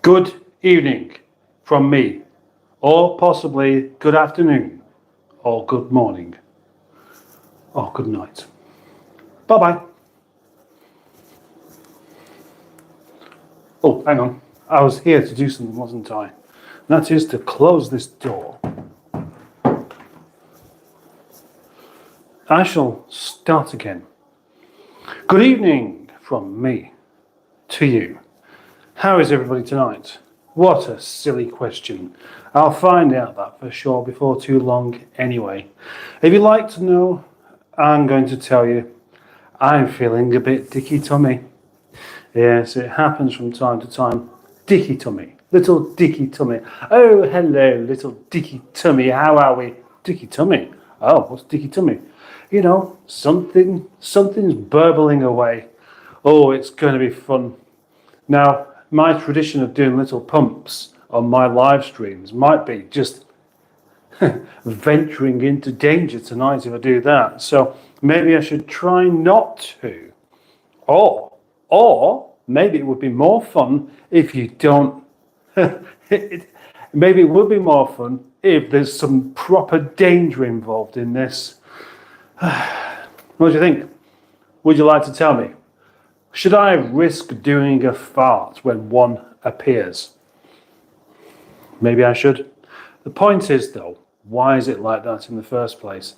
Good evening from me, or possibly good afternoon, or good morning, or good night. Bye-bye. Oh, hang on. I was here to do something, wasn't I? That is to close this door. I shall start again. Good evening from me to you. How is everybody tonight? What a silly question. I'll find out that for sure before too long anyway. If you'd like to know, I'm going to tell you, I'm feeling a bit dicky tummy. Yes, it happens from time to time. Dicky tummy. Little dicky tummy. Oh, hello, little dicky tummy. How are we? Dicky tummy. Oh, what's dicky tummy? You know, something's burbling away. Oh, it's going to be fun. Now, my tradition of doing little pumps on my live streams might be just venturing into danger tonight if I do that. So maybe I should try not to. Or maybe it would be more fun if you don't. Maybe it would be more fun if there's some proper danger involved in this. What do you think? Would you like to tell me? Should I risk doing a fart when one appears? Maybe I should. The point is, though, why is it like that in the first place?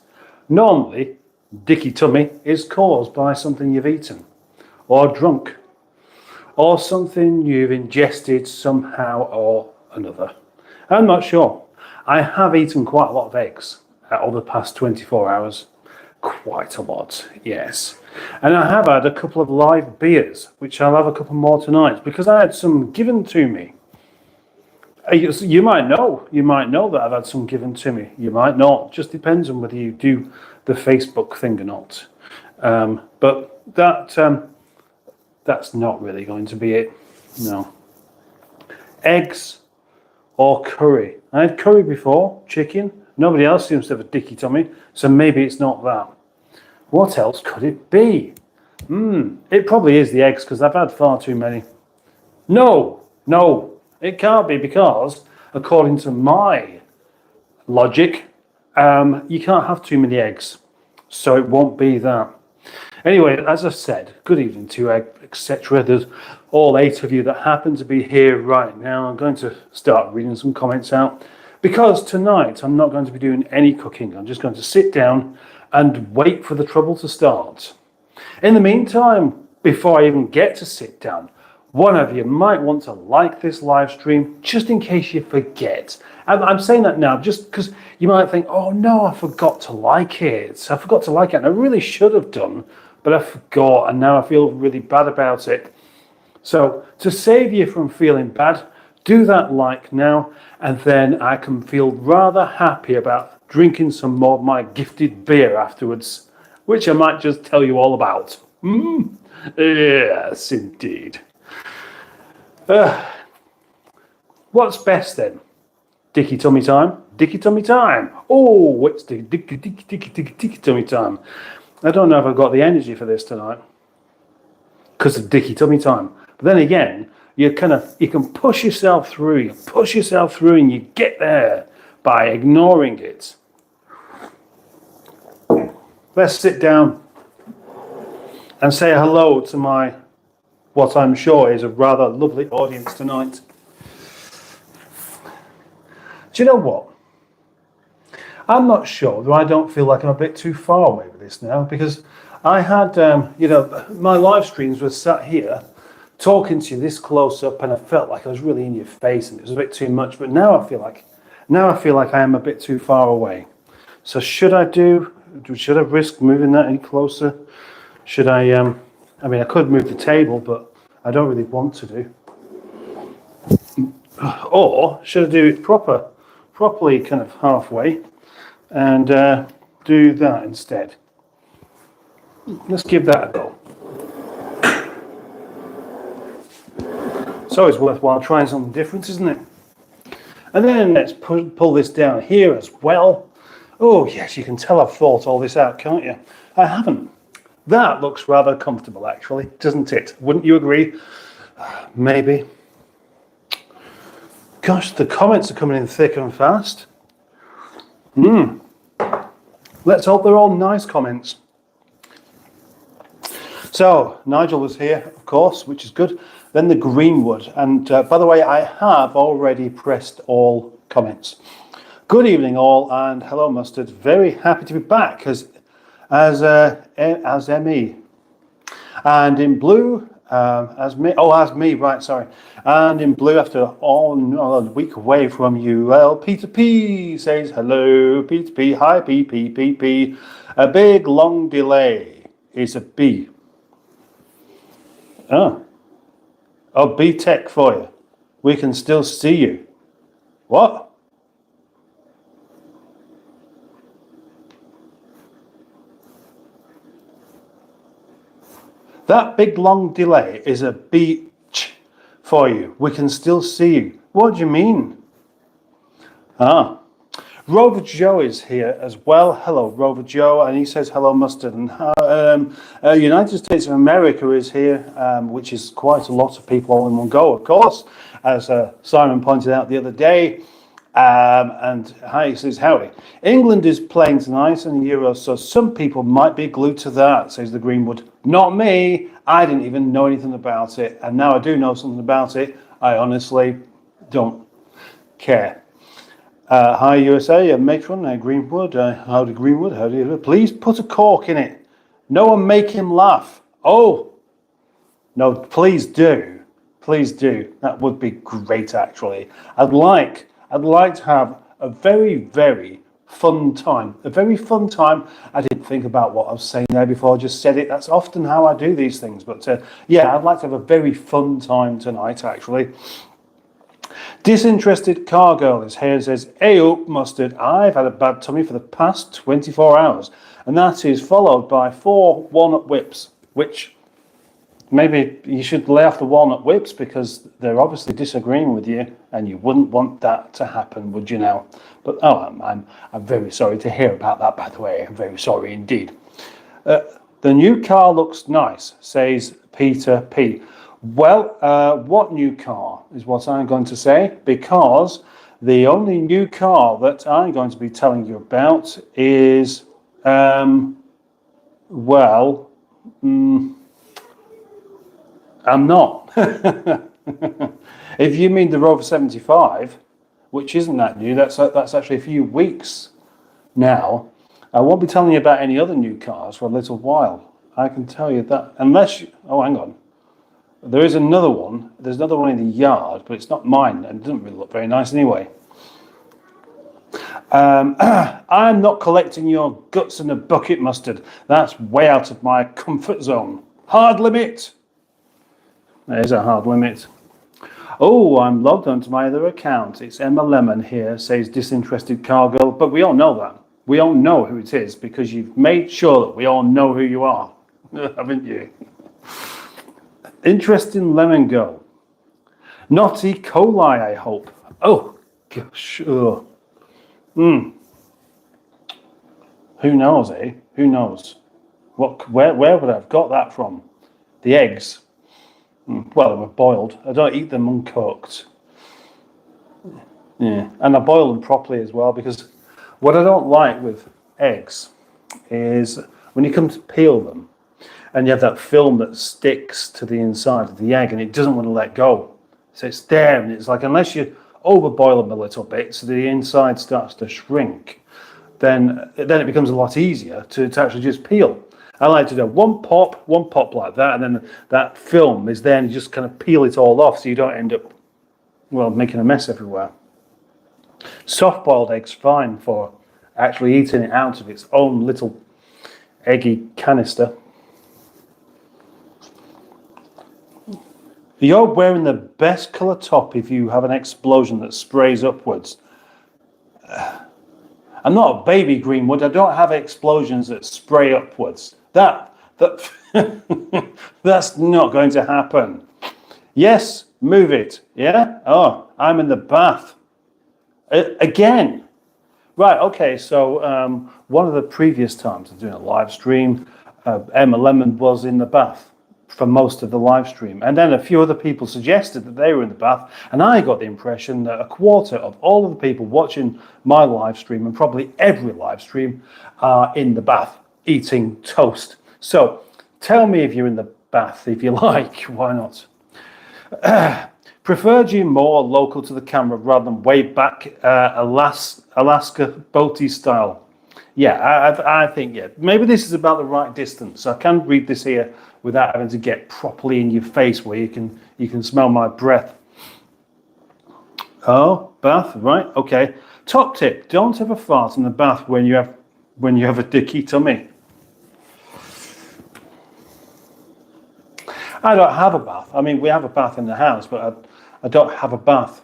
Normally, dicky tummy is caused by something you've eaten, or drunk, or something you've ingested somehow or another. I'm not sure. I have eaten quite a lot of eggs over the past 24 hours. Quite a lot, yes. And I have had a couple of live beers, which I'll have a couple more tonight, because I had some given to me. You might know that I've had some given to me. You might not. Just depends on whether you do the Facebook thing or not. But that's not really going to be it. No. Eggs or curry. I had curry before, chicken. Nobody else seems to have a dicky tummy, so maybe it's not that. What else could it be? It probably is the eggs, because I've had far too many. No, it can't be, because according to my logic, you can't have too many eggs, so it won't be that. Anyway, as I said, good evening to you, etc. There's all 8 of you that happen to be here right now. I'm going to start reading some comments out, because tonight I'm not going to be doing any cooking. I'm just going to sit down and wait for the trouble to start. In the meantime, before I even get to sit down, one of you might want to like this live stream, just in case you forget. I'm saying that now just because you might think, oh no, I forgot to like it. And I really should have done, but I forgot, and now I feel really bad about it. So to save you from feeling bad, do that like now, and then I can feel rather happy about drinking some more of my gifted beer afterwards, which I might just tell you all about. Yes, indeed. What's best then? Dicky tummy time? Dicky tummy time. Oh, it's dicky tummy time. I don't know if I've got the energy for this tonight because of dicky tummy time. But then again, you can push yourself through. And you get there by ignoring it. Let's sit down and say hello to what I'm sure is a rather lovely audience tonight. Do you know what? I'm not sure, though I don't feel like I'm a bit too far away with this now, because I had, my live streams were sat here talking to you this close up, and I felt like I was really in your face, and it was a bit too much. But now I feel like I am a bit too far away. So should I risk moving that any closer? Should I? I mean, I could move the table, but I don't really want to do. Or should I do it properly, kind of halfway, and do that instead? Let's give that a go. It's always worthwhile trying something different, isn't it? And then let's pull this down here as well. Oh yes, you can tell I've thought all this out, can't you? I haven't. That looks rather comfortable, actually, doesn't it? Wouldn't you agree? Maybe. Gosh, the comments are coming in thick and fast. Let's hope they're all nice comments. So, Nigel was here, of course, which is good. Then the greenwood. And by the way, I have already pressed all comments. Good evening, all, and hello, Mustard. Very happy to be back as ME. And in blue, as me, right, sorry. And in blue, after a week away from you, well, Peter P says, hello, Peter P. Hi, P. A big, long delay is a B. Oh, B Tech for you. We can still see you. What? That big long delay is a beach for you. We can still see you. What do you mean? Rover Joe is here as well. Hello, Rover Joe, and he says hello, Mustard. And United States of America is here, which is quite a lot of people all in one go, of course, as Simon pointed out the other day. And he says, howdy. England is playing tonight in the Euros, so some people might be glued to that, says the Greenwood. Not me. I didn't even know anything about it, and now I do know something about it. I honestly don't care. Hi, USA, matron, Greenwood. Howdy, Greenwood. Howdy. Please put a cork in it. No one make him laugh. Oh, no, please do. Please do. That would be great, actually. I'd like to have a very, very fun time. A very fun time. I didn't think about what I was saying there before I just said it. That's often how I do these things. But yeah, I'd like to have a very fun time tonight, actually. Disinterested Car Girl is here and says, hey up, Mustard. I've had a bad tummy for the past 24 hours. And that is followed by 4 walnut whips, which maybe you should lay off the walnut whips because they're obviously disagreeing with you, and you wouldn't want that to happen, would you now? But I'm very sorry to hear about that, by the way. I'm very sorry indeed. The new car looks nice, says Peter P. Well, what new car is what I'm going to say, because the only new car that I'm going to be telling you about is, I'm not. If you mean the Rover 75, which isn't that new, that's actually a few weeks now. I won't be telling you about any other new cars for a little while. I can tell you that, unless you, hang on. There is another one. There's another one in the yard, but it's not mine, and it doesn't really look very nice anyway. I'm not collecting your guts in a bucket, Mustard. That's way out of my comfort zone. Hard limit. There's a hard limit. Oh, I'm logged onto my other account. It's Emma Lemon here, says Disinterested Car Girl. But we all know that. We all know who it is because you've made sure that we all know who you are, haven't you? Interesting Lemon Girl. Not E. coli, I hope. Oh, gosh. Ugh. Who knows, eh? Who knows? Where would I have got that from? The eggs. Well, they were boiled. I don't eat them uncooked. Yeah, and I boil them properly as well, because what I don't like with eggs is when you come to peel them and you have that film that sticks to the inside of the egg and it doesn't want to let go. So it's there, and it's like, unless you overboil them a little bit so the inside starts to shrink, then it becomes a lot easier to actually just peel. I like to do one pop like that, and then that film is then you just kind of peel it all off so you don't end up, well, making a mess everywhere. Soft-boiled egg's fine for actually eating it out of its own little eggy canister. You're wearing the best colour top if you have an explosion that sprays upwards. I'm not a baby Greenwood. I don't have explosions that spray upwards. That that's not going to happen. Yes, move it. Yeah? Oh, I'm in the bath. Again. Right, okay, so one of the previous times of doing a live stream, Emma Lemon was in the bath for most of the live stream. And then a few other people suggested that they were in the bath, and I got the impression that a quarter of all of the people watching my live stream, and probably every live stream, are in the bath eating toast. So tell me if you're in the bath, if you like, why not? Preferred you more local to the camera rather than way back Alaska boaty style? Yeah, I think, yeah. Maybe this is about the right distance. I can read this here without having to get properly in your face where you can smell my breath. Oh, bath, right, okay. Top tip, don't ever fart in the bath when you have a dicky tummy. I don't have a bath. I mean, we have a bath in the house, but I don't have a bath.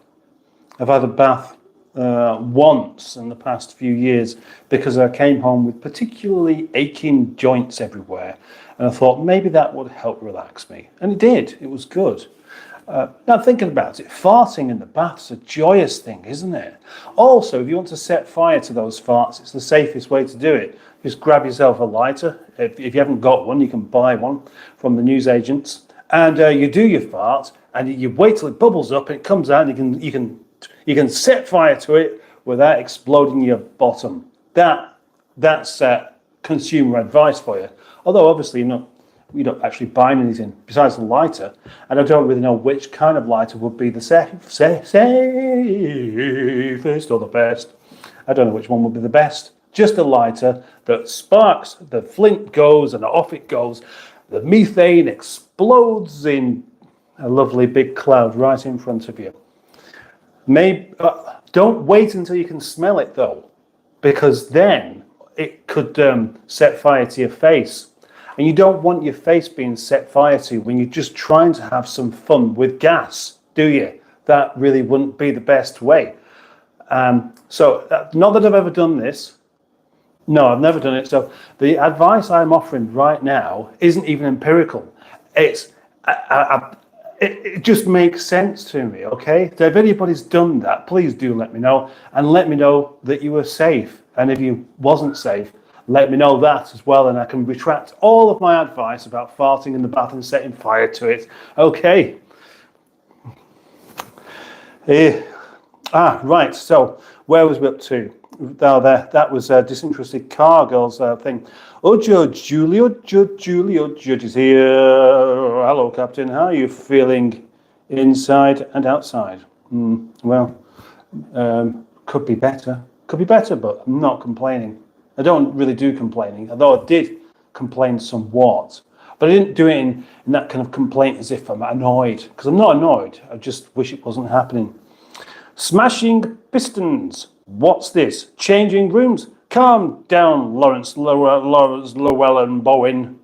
I've had a bath once in the past few years because I came home with particularly aching joints everywhere, and I thought maybe that would help relax me, and it did. It was good. Now thinking about it, farting in the bath's a joyous thing, isn't it? Also, if you want to set fire to those farts, it's the safest way to do it. Just grab yourself a lighter. If you haven't got one, you can buy one from the newsagents, and you do your fart, and you wait till it bubbles up, and it comes out, and you can set fire to it without exploding your bottom. That's consumer advice for you. Although obviously you're not actually buying anything besides the lighter, and I don't really know which kind of lighter would be the safest or the best. I don't know which one would be the best. Just a lighter that sparks, the flint goes and off it goes. The methane explodes in a lovely big cloud right in front of you. Maybe don't wait until you can smell it though, because then it could set fire to your face. And you don't want your face being set fire to when you're just trying to have some fun with gas, do you? That really wouldn't be the best way. So not that I've ever done this. No, I've never done it. So the advice I'm offering right now isn't even empirical. It just makes sense to me, okay? So if anybody's done that, please do let me know, and let me know that you were safe. And if you wasn't safe, let me know that as well, and I can retract all of my advice about farting in the bath and setting fire to it. Okay. Right, so where was we up to? That was a disinterested car girl's thing. Judge Judge is here. Hello, Captain. How are you feeling inside and outside? Well, could be better, but I'm not complaining. I don't really do complaining, although I did complain somewhat. But I didn't do it in that kind of complaint as if I'm annoyed, because I'm not annoyed. I just wish it wasn't happening. Smashing pistons. What's this? Changing rooms? Calm down, Lawrence Llewellyn Bowen.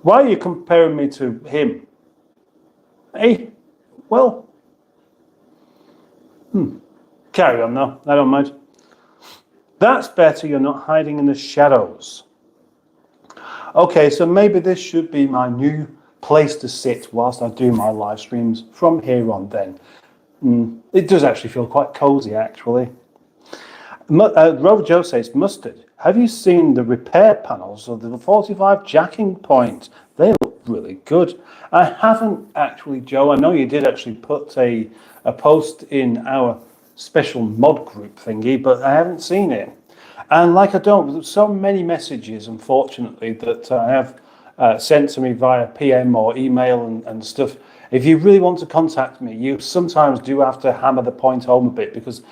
Why are you comparing me to him? Hey, well, carry on though. I don't mind. That's better. You're not hiding in the shadows. Okay, so maybe this should be my new place to sit whilst I do my live streams from here on then. It does actually feel quite cozy, actually. Rover Joe says, Mustard, have you seen the repair panels of the 45 jacking point? They look really good. I haven't actually, Joe. I know you did actually put a post in our special mod group thingy, but I haven't seen it. And there's so many messages, unfortunately, that I have sent to me via PM or email and stuff. If you really want to contact me, you sometimes do have to hammer the point home a bit, because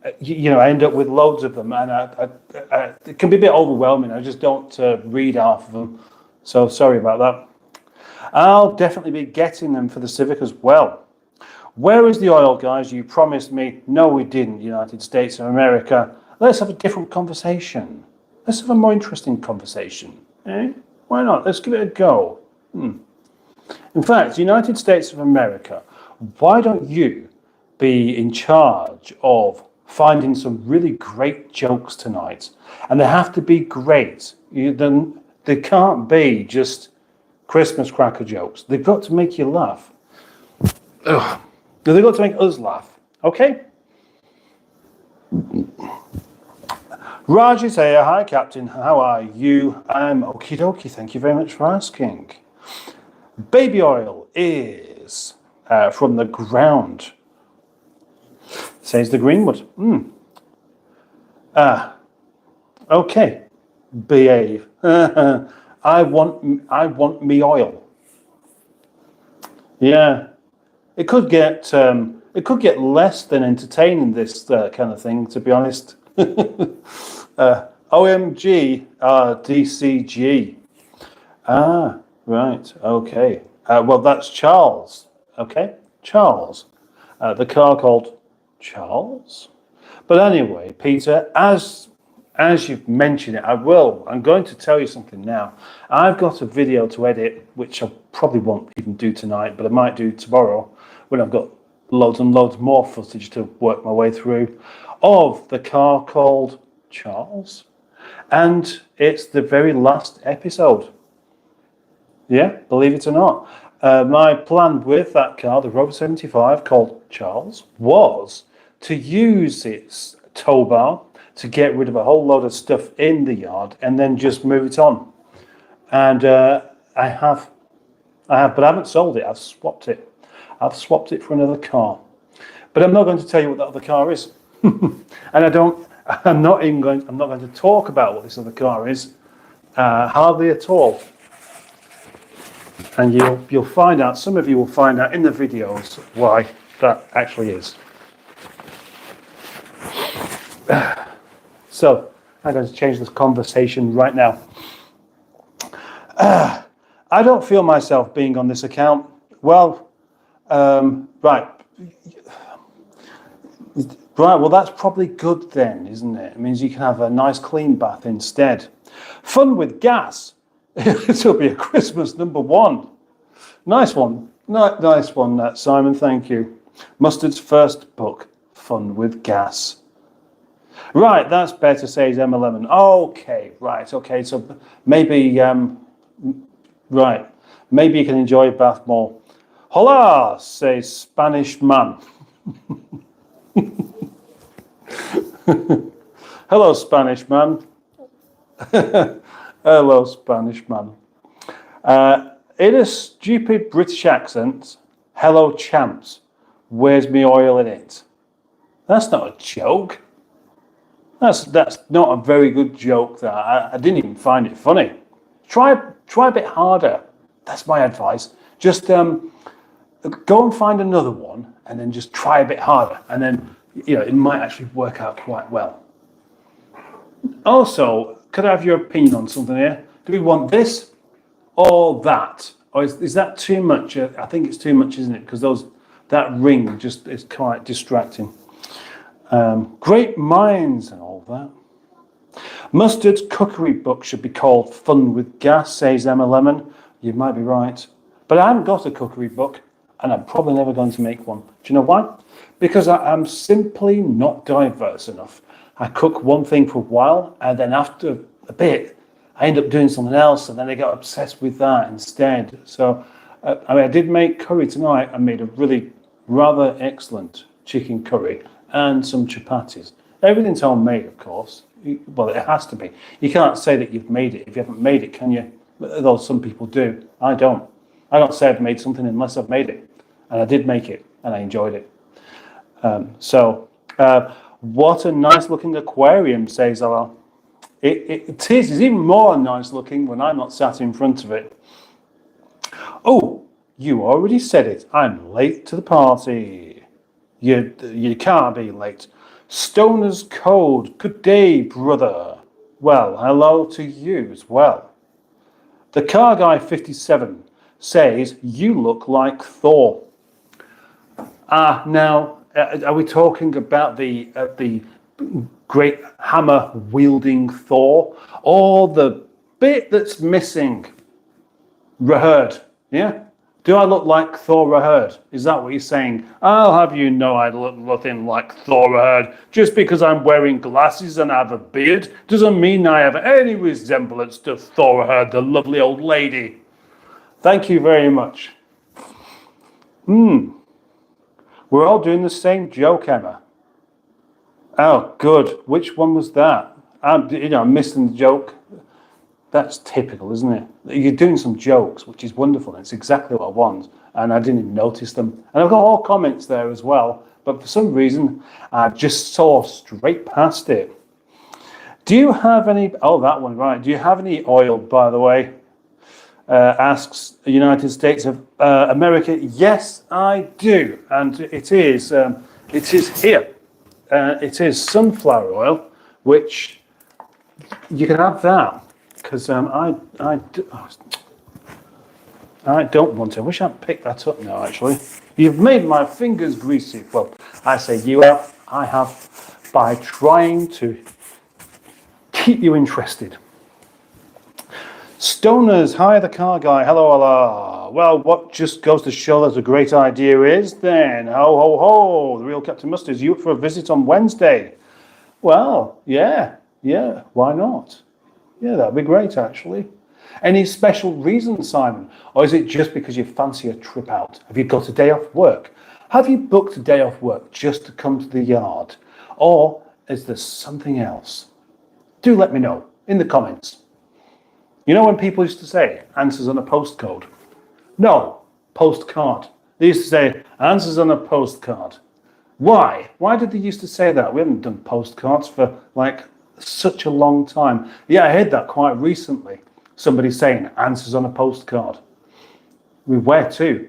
I end up with loads of them, and it can be a bit overwhelming. I just don't read half of them, so sorry about that. I'll definitely be getting them for the Civic as well. Where is the oil, guys? You promised me. No, we didn't, United States of America. Let's have a different conversation. Let's have a more interesting conversation. Eh? Why not? Let's give it a go. In fact, United States of America, why don't you be in charge of finding some really great jokes tonight? And they have to be great. They can't be just Christmas cracker jokes. They've got to make you laugh. Ugh. They've got to make us laugh. Okay? Raj is here. Hi, Captain. How are you? I'm okie dokie. Thank you very much for asking. Baby oil is from the ground, says the Greenwood. Okay. Behave. I want me oil. Yeah. It could get less than entertaining, this kind of thing, to be honest. OMG, DCG. Ah, right, okay. Well, that's Charles. Okay, Charles. The car called Charles. But anyway, Peter, as you've mentioned it, I'm going to tell you something now. I've got a video to edit, which I probably won't even do tonight, but I might do tomorrow when I've got loads and loads more footage to work my way through of the car called Charles. And it's the very last episode. Yeah, believe it or not. My plan with that car, the Rover 75 called Charles, was to use its tow bar to get rid of a whole load of stuff in the yard and then just move it on. And I have, but I haven't sold it. I've swapped it. I've swapped it for another car. But I'm not going to tell you what that other car is. And I'm not going to talk about what this other car is, hardly at all. And you'll find out, some of you will find out in the videos why that actually is. So I'm going to change this conversation right now. I don't feel myself being on this account. Well, right. Right, well, that's probably good then, isn't it? It means you can have a nice clean bath instead. Fun with gas. It'll be a Christmas #1. Nice one. Nice one, Simon. Thank you. Mustard's first book, Fun with Gas. Right, that's better, says Emma Lemon. Okay, right, okay. So maybe, right, maybe you can enjoy a bath more. Hola, says Spanish man. Hello, Spanish man. Hello, Spanish man. In a stupid British accent, hello, champs. Where's me oil in it? That's not a joke. That's not a very good joke. That I didn't even find it funny. Try a bit harder. That's my advice. Just go and find another one, and then just try a bit harder, and then it might actually work out quite well. Also, could I have your opinion on something here? Do we want this or that? Or is that too much? I think it's too much, isn't it? Because that ring just is quite distracting. Great minds and all that. Mustard's cookery book should be called Fun with Gas, says Emma Lemon. You might be right. But I haven't got a cookery book, and I'm probably never going to make one. Do you know why? Because I'm simply not diverse enough. I cook one thing for a while, and then after a bit, I end up doing something else, and then I get obsessed with that instead. So, I did make curry tonight. I made a really rather excellent chicken curry and some chapatis. Everything's homemade, of course. Well, it has to be. You can't say that you've made it if you haven't made it, can you? Though some people do. I don't. I don't say I've made something unless I've made it. And I did make it, and I enjoyed it. What a nice looking aquarium, says Ella. It is. It's even more nice looking when I'm not sat in front of it. Oh, you already said it. I'm late to the party. You can't be late. Stoner's Code. Good day, brother. Well, hello to you as well. The Car Guy 57 says, you look like Thor. Now, are we talking about the great hammer wielding Thor, or the bit that's missing? Raherd, yeah? Do I look like Thor Raherd? Is that what you're saying? I'll have you know I look nothing like Thor Raherd. Just because I'm wearing glasses and have a beard doesn't mean I have any resemblance to Thor Raherd, the lovely old lady. Thank you very much. We're all doing the same joke, Emma. Oh, good. Which one was that? I'm missing the joke. That's typical, isn't it? You're doing some jokes, which is wonderful. It's exactly what I want, and I didn't even notice them. And I've got all comments there as well, but for some reason, I just saw straight past it. Do you have any... Oh, that one, right. Do you have any oil, by the way? Asks the United States of America. Yes, I do, and it is here. It is sunflower oil, which you can have that. Because I don't want to. I wish I'd picked that up now, actually. You've made my fingers greasy. Well, I say you have. I have by trying to keep you interested. Stoners, hi, the Car Guy. Hello, Allah. Well, what just goes to show that a great idea is then. Ho, ho, ho. The real Captain Mustard, is you up for a visit on Wednesday? Well, yeah. Why not? Yeah, that'd be great, actually. Any special reason, Simon? Or is it just because you fancy a trip out? Have you got a day off work? Have you booked a day off work just to come to the yard? Or is there something else? Do let me know in the comments. You know when people used to say, answers on a postcode? No, postcard. They used to say, answers on a postcard. Why? Why did they used to say that? We haven't done postcards for like such a long time. Yeah, I heard that quite recently. Somebody saying answers on a postcard. Where to?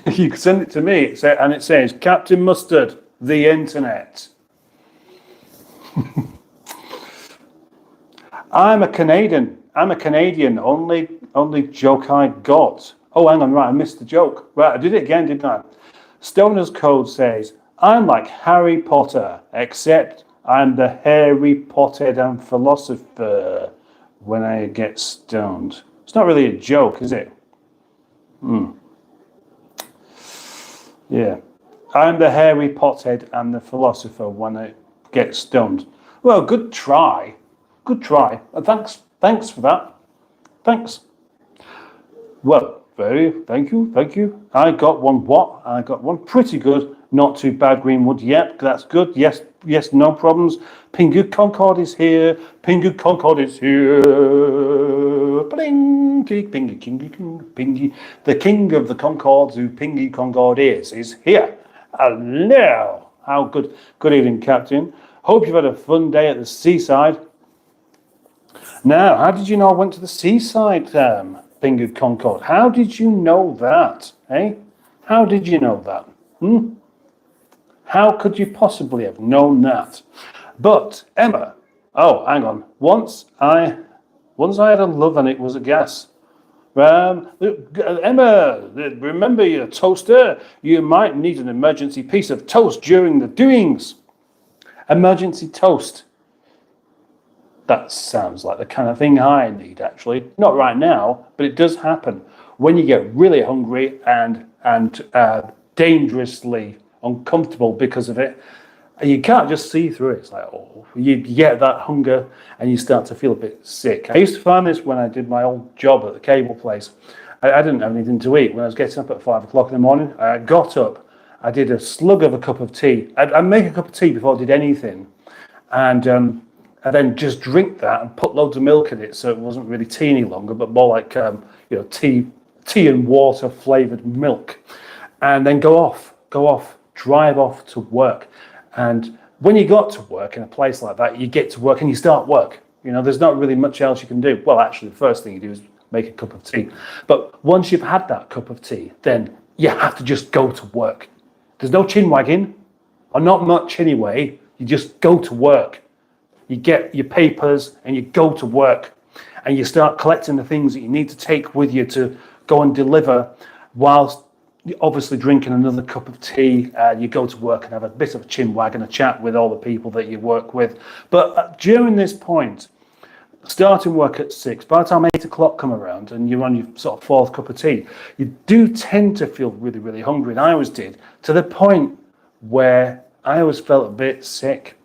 You can send it to me, and it says Captain Mustard, the internet. I'm a Canadian. Only joke I got. Oh, hang on, right, I missed the joke. Right, I did it again, didn't I? Stoner's Code says, I'm like Harry Potter, except I'm the hairy, potted and philosopher when I get stoned. It's not really a joke, is it? Yeah. I'm the hairy, potted and the philosopher when I get stoned. Well, good try. Good try. Thanks for that. Thanks. Well, thank you. I got one pretty good. Not too bad, Greenwood. Yep, that's good. Yes, no problems. Pingu Concord is here. Pingu Concord is here. Pingy. The king of the Concords, who Pingy Concord is here. Hello. How good. Good evening, Captain. Hope you've had a fun day at the seaside. Now, how did you know I went to the seaside, Pingu Concord? How did you know that? Eh? How did you know that? How could you possibly have known that? But Emma, oh, hang on. Once I had a love and it was a gas. Emma, remember your toaster? You might need an emergency piece of toast during the doings. Emergency toast. That sounds like the kind of thing I need, actually. Not right now, but it does happen when you get really hungry and dangerously uncomfortable because of it. You can't just see through it. It's like, oh, you get that hunger and you start to feel a bit sick. I used to find this when I did my old job at the cable place. I didn't have anything to eat. When I was getting up at 5 o'clock in the morning, I got up, I did a slug of a cup of tea. I'd make a cup of tea before I did anything. And then just drink that and put loads of milk in it, so it wasn't really tea any longer, but more like tea and water flavored milk, and then go off, drive off to work. And when you got to work in a place like that, you get to work and you start work. There's not really much else you can do. Well, actually, the first thing you do is make a cup of tea. But once you've had that cup of tea, then you have to just go to work. There's no chin wagging, or not much anyway. You just go to work. You get your papers and you go to work, and you start collecting the things that you need to take with you to go and deliver, whilst you're obviously drinking another cup of tea. You go to work and have a bit of a chin wag and a chat with all the people that you work with. But during this point, starting work at 6, by the time 8 o'clock come around and you're on your sort of fourth cup of tea, you do tend to feel really, really hungry. And I always did, to the point where I always felt a bit sick.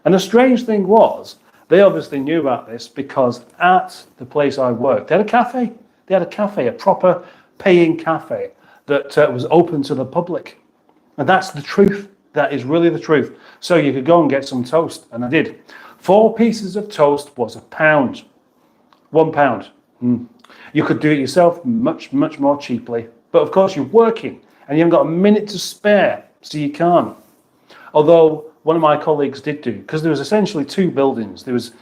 And the strange thing was, they obviously knew about this, because at the place I worked, they had a cafe. They had a cafe, a proper paying cafe that was open to the public. And that's the truth. That is really the truth. So you could go and get some toast, and I did. 4 pieces of toast was £1. £1. You could do it yourself much, much more cheaply. But of course, you're working and you haven't got a minute to spare, so you can't. Although one of my colleagues did do, because there was essentially 2 buildings. There was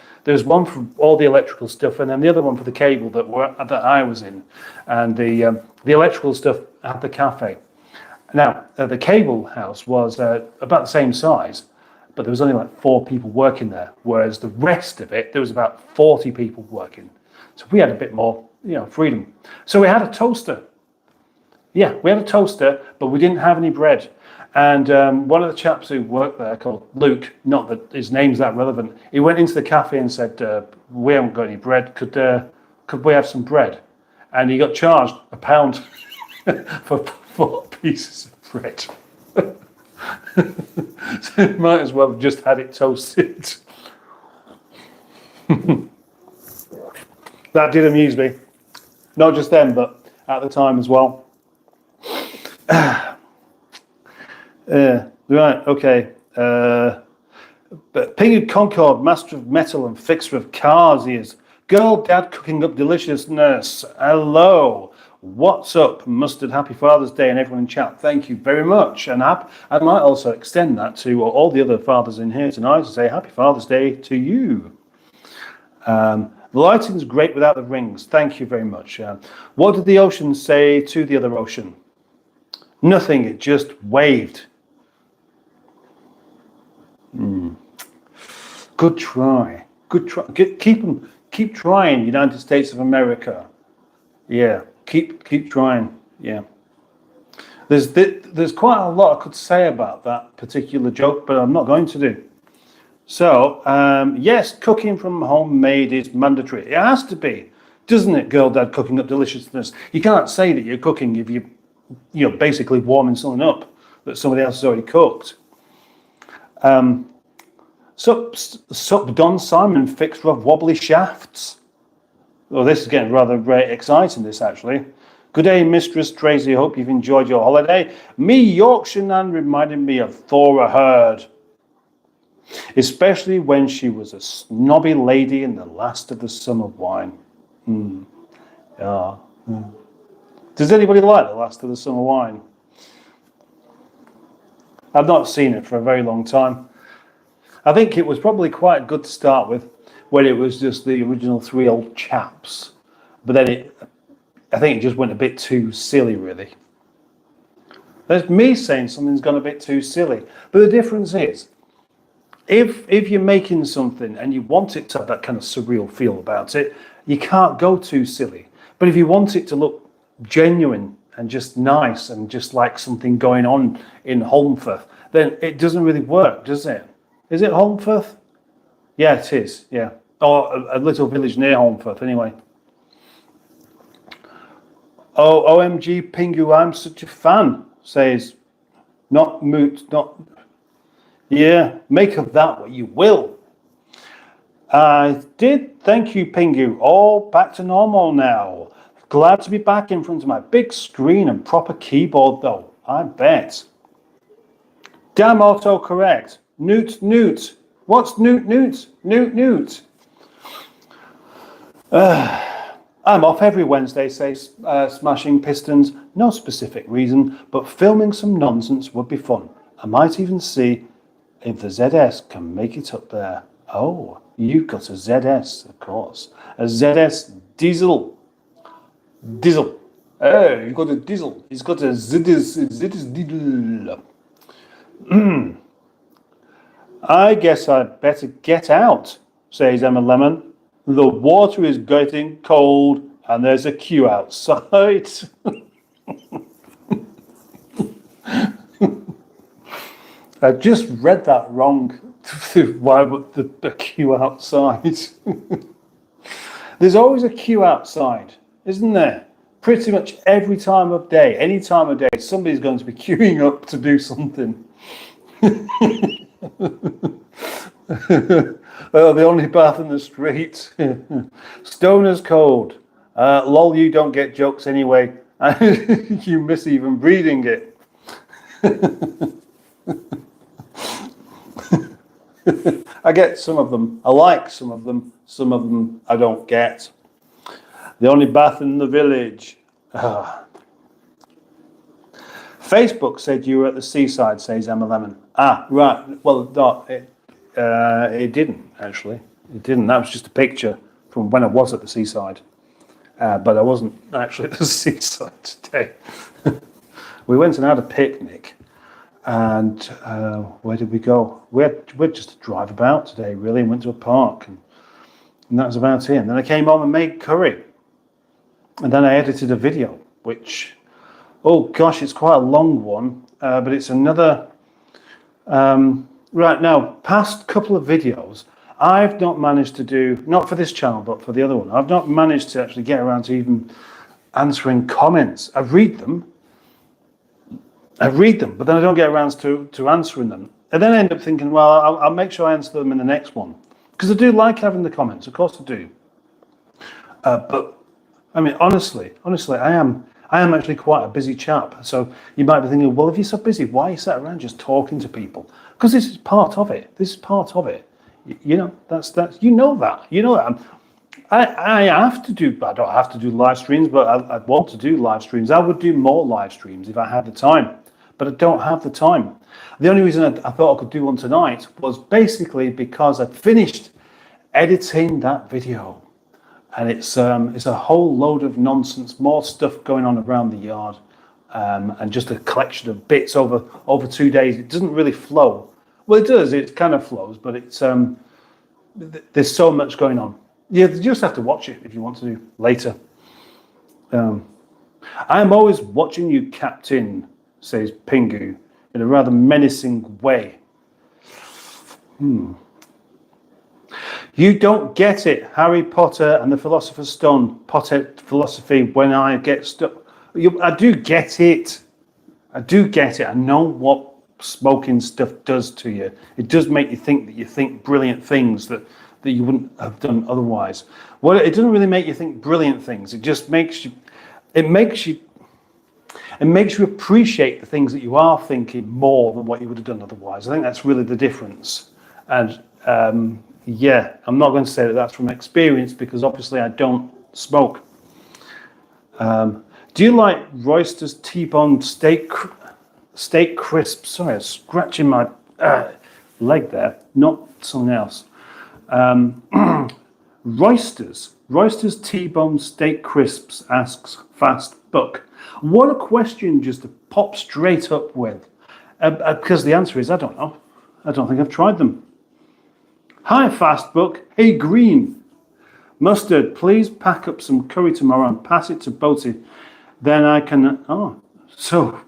one for all the electrical stuff, and then the other one for the cable that I was in. And the electrical stuff at the cafe. Now, the cable house was about the same size, but there was only like 4 people working there, whereas the rest of it, there was about 40 people working. So we had a bit more, freedom. So we had a toaster. Yeah, we had a toaster, but we didn't have any bread. And one of the chaps who worked there, called Luke, not that his name's that relevant, he went into the cafe and said, we haven't got any bread, could we have some bread? And he got charged £1 for 4 pieces of bread. So you might as well have just had it toasted. That did amuse me. Not just then, but at the time as well. Right, okay. But Pingu Concord, master of metal and fixer of cars, he is. Girl, dad cooking up deliciousness. Hello. What's up, Mustard? Happy Father's Day, and everyone in chat. Thank you very much. And I might also extend that to all the other fathers in here tonight and say Happy Father's Day to you. The lighting's great without the rings. Thank you very much. What did the ocean say to the other ocean? Nothing. It just waved. Good try. Good try. Keep trying, United States of America. Yeah. Keep trying. Yeah. There's quite a lot I could say about that particular joke, but I'm not going to do. So, yes, cooking from homemade is mandatory. It has to be, doesn't it, girl, dad cooking up deliciousness? You can't say that you're cooking if you're basically warming something up that somebody else has already cooked. Sup, Don Simon, fixer of wobbly shafts. Well, this is getting rather exciting, this actually. Good day, Mistress Tracy. Hope you've enjoyed your holiday. Me Yorkshireman reminded me of Thora Hurd, especially when she was a snobby lady in the last of the summer wine. Yeah. Does anybody like the last of the summer wine? I've not seen it for a very long time. I think it was probably quite good to start with, when it was just the original 3 old chaps. But then I think it just went a bit too silly, really. That's me saying something's gone a bit too silly. But the difference is, if you're making something and you want it to have that kind of surreal feel about it, you can't go too silly. But if you want it to look genuine and just nice and just like something going on in Holmfirth, then it doesn't really work, does it? Is it Holmfirth? Yeah, it is, yeah. Or a little village near Holmfirth, anyway. Oh, OMG, Pingu, I'm such a fan, says, not moot, not... Yeah, make of that what you will. I did, thank you, Pingu. All back to normal now. Glad to be back in front of my big screen and proper keyboard, though, I bet. Damn autocorrect. Newt. What's Newt? I'm off every Wednesday, says Smashing Pistons. No specific reason, but filming some nonsense would be fun. I might even see if the ZS can make it up there. Oh, you've got a ZS, of course. A ZS diesel. Oh, you've got a diesel. He's got a ZS diesel. I guess I'd better get out, says Emma Lemon. The water is getting cold and there's a queue outside. I just read that wrong. Why would the queue outside? There's always a queue outside, isn't there? Pretty much every time of day, any time of day, somebody's going to be queuing up to do something. Oh, the only bath in the street. Stoner's Code. Lol, you don't get jokes anyway. You miss even reading it. I get some of them. I like some of them. Some of them I don't get. The only bath in the village. Facebook said you were at the seaside, says Emma Lemon. Ah, right. Well, no, it didn't, actually. It didn't. That was just a picture from when I was at the seaside. But I wasn't actually at the seaside today. We went and had a picnic. And where did we go? We had just a drive about today, really. Went to a park. And that was about it. And then I came home and made curry. And then I edited a video, which... Oh gosh, it's quite a long one, but it's another. Right now, past couple of videos, I've not managed to do, not for this channel, but for the other one, I've not managed to actually get around to even answering comments. I read them, but then I don't get around to answering them. And then I end up thinking, well, I'll make sure I answer them in the next one. Because I do like having the comments, of course I do. But, I mean, honestly, I am actually quite a busy chap. So you might be thinking, well, if you're so busy, why are you sat around just talking to people? Because this is part of it. This is part of it. You know, that's you know that. You know that. I have to do. I don't have to do live streams, but I want to do live streams. I would do more live streams if I had the time, but I don't have the time. The only reason I thought I could do one tonight was basically because I'd finished editing that video. And it's a whole load of nonsense, more stuff going on around the yard, and just a collection of bits over 2 days. It doesn't really flow. Well, it does. It kind of flows, but it's there's so much going on. You just have to watch it if you want to later. I am always watching you, Captain, says Pingu in a rather menacing way. You don't get it, Harry Potter and the Philosopher's Stone, Potter philosophy, when I get stuck. I do get it. I do get it. I know what smoking stuff does to you. It does make you think that you think brilliant things that you wouldn't have done otherwise. Well, it doesn't really make you think brilliant things. It just makes you appreciate the things that you are thinking more than what you would have done otherwise. I think that's really the difference. And yeah, I'm not going to say that that's from experience because obviously I don't smoke. Do you like Royster's T-bone steak crisps? Sorry, I'm scratching my leg there, not something else. Royster's T-bone steak crisps, asks Fast Buck. What a question just to pop straight up with. Because the answer is I don't know. I don't think I've tried them. Hi, Fast Buck. Hey, Green. Mustard, please pack up some curry tomorrow and pass it to Boaty. Then I can... So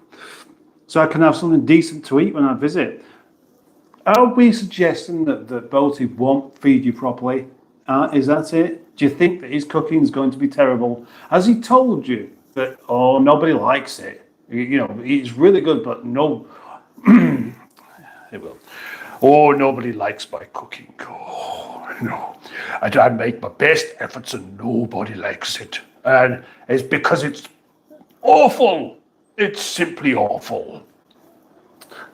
I can have something decent to eat when I visit. Are we suggesting that Boaty won't feed you properly? Is that it? Do you think that his cooking is going to be terrible? Has he told you that, nobody likes it? You know, it's really good, but no... It will. Oh, nobody likes my cooking. Oh, no. I make my best efforts and nobody likes it. And it's because it's awful. It's simply awful.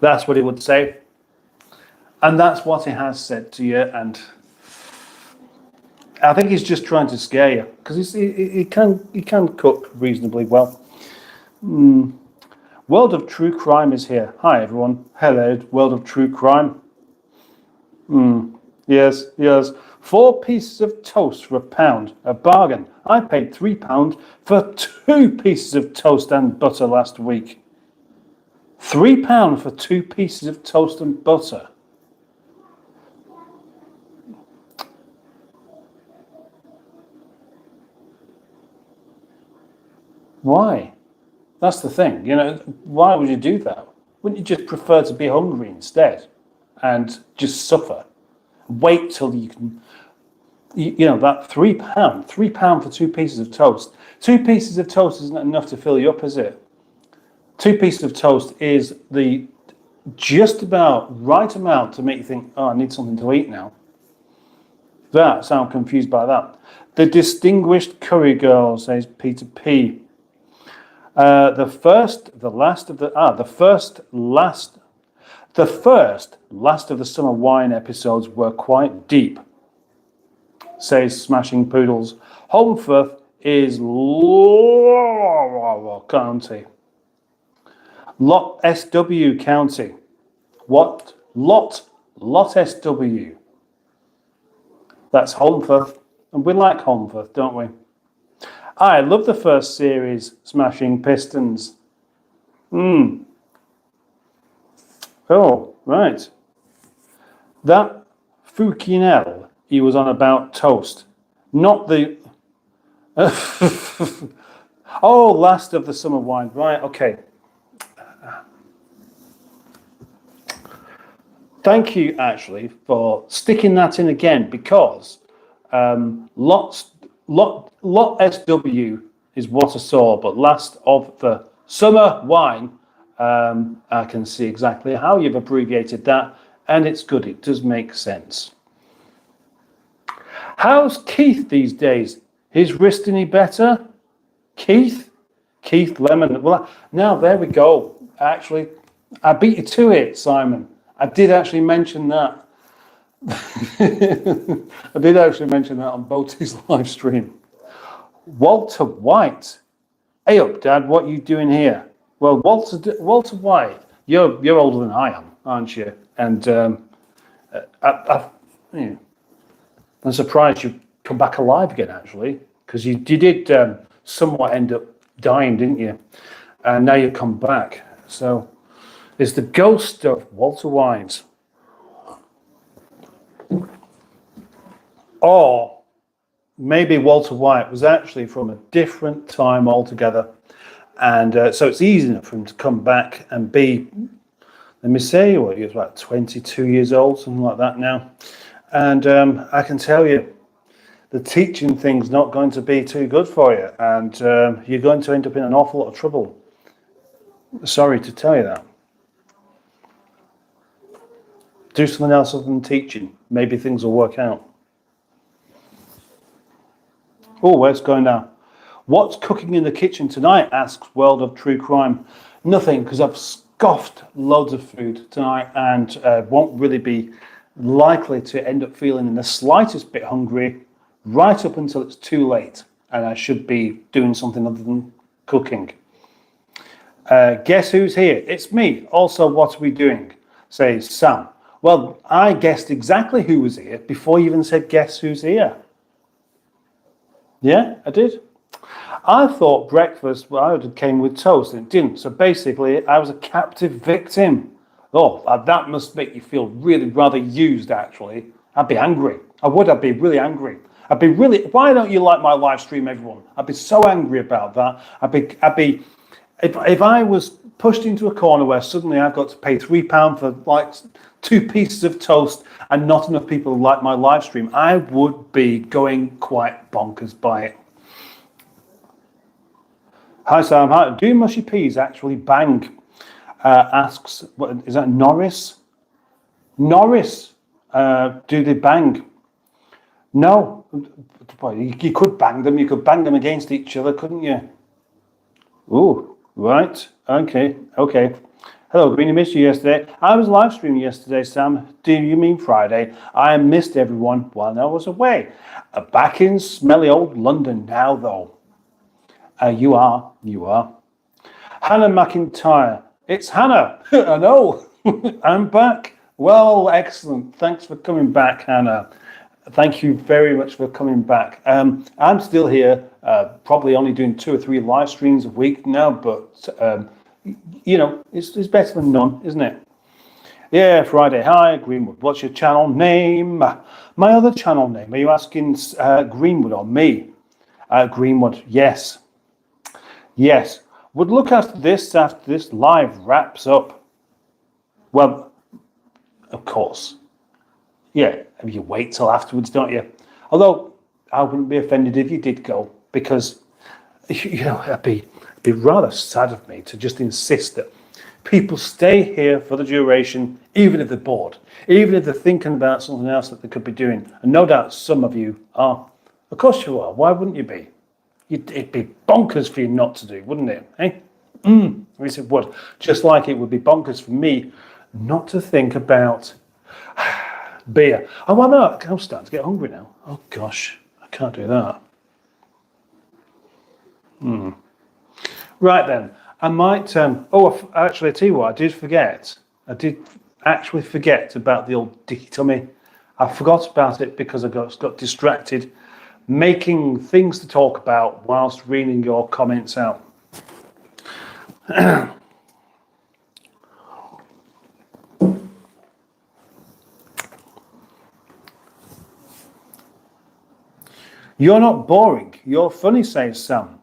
That's what he would say. And that's what he has said to you. And I think he's just trying to scare you because he can cook reasonably well. World of True Crime is here. Hi, everyone. Hello, World of True Crime. Yes. 4 pieces of toast for £1. A bargain. I paid £3 for 2 pieces of toast and butter last week. £3 for 2 pieces of toast and butter. Why? That's the thing. Why would you do that? Wouldn't you just prefer to be hungry instead and just suffer? Wait till you can, that £3 for 2 pieces of toast. 2 pieces of toast isn't enough to fill you up, is it? 2 pieces of toast is the just about right amount to make you think, oh, I need something to eat now. So I'm confused by that. The distinguished curry girl, says Peter P. The first last of the summer wine episodes were quite deep, says Smashing Poodles. Holmfirth is County. Lot SW County. What? Lot SW. That's Holmfirth. And we like Holmfirth, don't we? I love the first series, Smashing Pistons. Oh, right. That Fukinel, he was on about toast. Not the... Oh, last of the summer wine. Right, okay. Thank you, actually, for sticking that in again, because Lot SW is what I saw, but last of the summer wine, I can see exactly how you've abbreviated that, and it's good. It does make sense. How's Keith these days? His wrist any better? Keith Lemon. Well, now there we go. Actually, I beat you to it, Simon. I did actually mention that. I did actually mention that on Boaty's live stream. Walter White. Hey up, Dad, what are you doing here? Well, Walter White, you're older than I am, aren't you? And I'm surprised you come back alive again, actually, because you did somewhat end up dying, didn't you? And now you've come back. So it's the ghost of Walter White. Or maybe Walter White was actually from a different time altogether. And so it's easy enough for him to come back and be, let me say, he was about 22 years old, something like that now. And I can tell you, the teaching thing's not going to be too good for you. And you're going to end up in an awful lot of trouble. Sorry to tell you that. Do something else other than teaching. Maybe things will work out. Oh, where's it going now? What's cooking in the kitchen tonight? Asks World of True Crime. Nothing, because I've scoffed loads of food tonight and won't really be likely to end up feeling in the slightest bit hungry right up until it's too late and I should be doing something other than cooking. Guess who's here? It's me. Also, what are we doing? Says Sam. Well, I guessed exactly who was here before you even said guess who's here. Yeah, I did. I thought breakfast came with toast and it didn't. So basically, I was a captive victim. Oh, that must make you feel really rather used, actually. I'd be angry. I would. I'd be really angry. Why don't you like my live stream, everyone? I'd be so angry about that. If I was pushed into a corner where suddenly I've got to pay £3 for like 2 pieces of toast and not enough people like my live stream, I would be going quite bonkers by it. Hi Sam, hi. Do mushy peas actually bang? Asks, what is that, Norris? Norris, do they bang? No, you could bang them. You could bang them against each other, couldn't you? Ooh, right. Okay. Hello, Greenie, missed you yesterday. I was live streaming yesterday, Sam. Do you mean Friday? I missed everyone while I was away. Back in smelly old London now, though. You are. Hannah McIntyre. It's Hannah. I know. I'm back. Well, excellent. Thanks for coming back, Hannah. Thank you very much for coming back. I'm still here, probably only doing 2 or 3 live streams a week now, but you know, it's better than none, isn't it? Yeah, Friday. Hi, Greenwood. What's your channel name? My other channel name. Are you asking Greenwood or me? Greenwood. Yes. Yes. Would look after this live wraps up. Well, of course. Yeah, you wait till afterwards, don't you? Although I wouldn't be offended if you did go, because you know it'd be rather sad of me to just insist that people stay here for the duration, even if they're bored, even if they're thinking about something else that they could be doing. And no doubt some of you are. Of course you are. Why wouldn't you be? It'd be bonkers for you not to do, wouldn't it? Eh? Yes, it would. Just like it would be bonkers for me not to think about beer. Oh, well, no, I'm starting to get hungry now. Oh, gosh, I can't do that. Right then, I might. Actually, I tell you what, I did forget. I did actually forget about the old dicky tummy. I forgot about it because I got distracted making things to talk about whilst reading your comments out. You're not boring. You're funny, says Sam.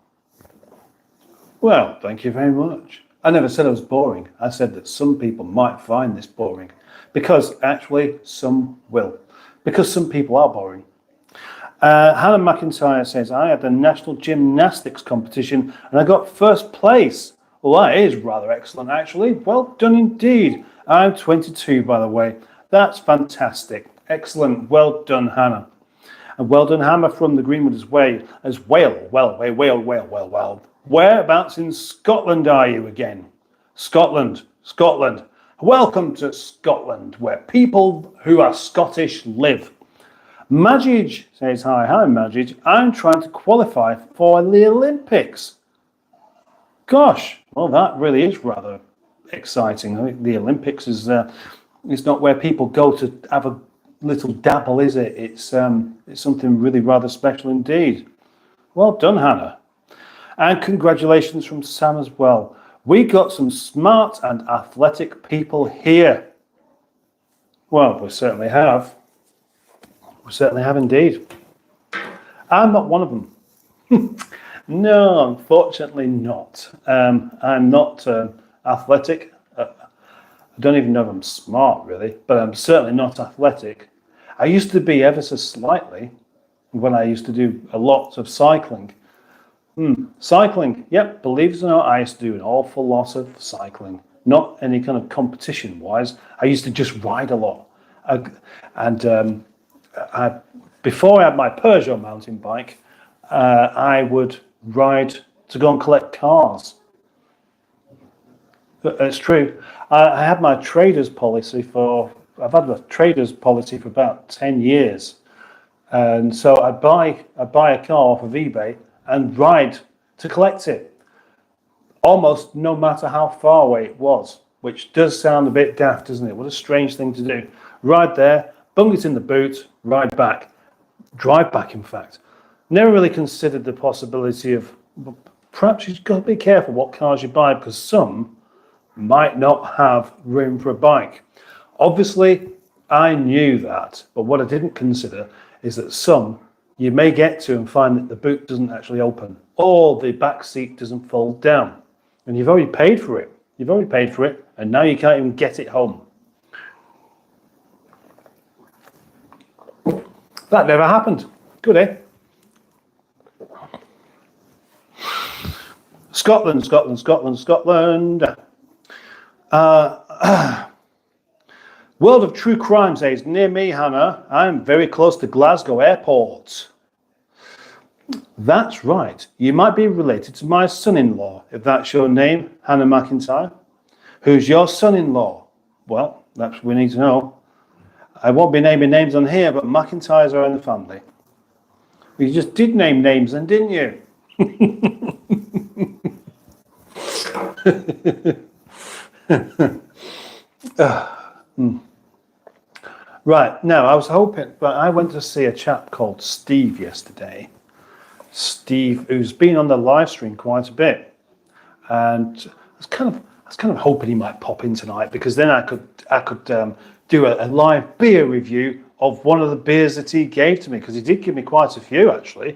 Well, thank you very much. I never said I was boring. I said that some people might find this boring. Because actually, some will. Because some people are boring. Hannah McIntyre says, I had the national gymnastics competition and I got first place. Well, that is rather excellent, actually. Well done indeed. I'm 22, by the way. That's fantastic. Excellent. Well done, Hannah. And well done, Hammer, from the Greenwood as well. Whereabouts in Scotland are you again? Scotland. Welcome to Scotland, where people who are Scottish live. Majid says, hi, Majid. I'm trying to qualify for the Olympics. Gosh, well, that really is rather exciting. I think the Olympics is it's not where people go to have a little dabble, is it? It's something really rather special indeed. Well done, Hannah. And congratulations from Sam as well. We got some smart and athletic people here. Well, we certainly have. We certainly have indeed. I'm not one of them. No, unfortunately not. I'm not athletic. I don't even know if I'm smart, really, but I'm certainly not athletic. I used to be ever so slightly when I used to do a lot of cycling. Cycling, yep, believe it or not, I used to do an awful lot of cycling. Not any kind of competition-wise. I used to just ride a lot. Before I had my Peugeot mountain bike, I would ride to go and collect cars. It's true. I had my trader's policy I've had the trader's policy for about 10 years. And so I'd buy a car off of eBay and ride to collect it, almost no matter how far away it was, which does sound a bit daft, doesn't it? What a strange thing to do. Ride there, bung it in the boot, ride back. Drive back, in fact. Never really considered the possibility of, perhaps you've got to be careful what cars you buy, because some might not have room for a bike. Obviously, I knew that, but what I didn't consider is that some you may get to and find that the boot doesn't actually open, or the back seat doesn't fold down, and you've already paid for it. And now you can't even get it home. That never happened. Good, eh? Scotland. World of True Crime says, near me, Hannah, I'm very close to Glasgow Airport. That's right. You might be related to my son-in-law, if that's your name, Hannah McIntyre. Who's your son-in-law? Well, that's what we need to know. I won't be naming names on here, but McIntyres are in the family. You just did name names then, didn't you? Right, now I was hoping, but I went to see a chap called Steve yesterday. Steve, who's been on the live stream quite a bit. And was kind of hoping he might pop in tonight, because then I could do a live beer review of one of the beers that he gave to me, because he did give me quite a few actually.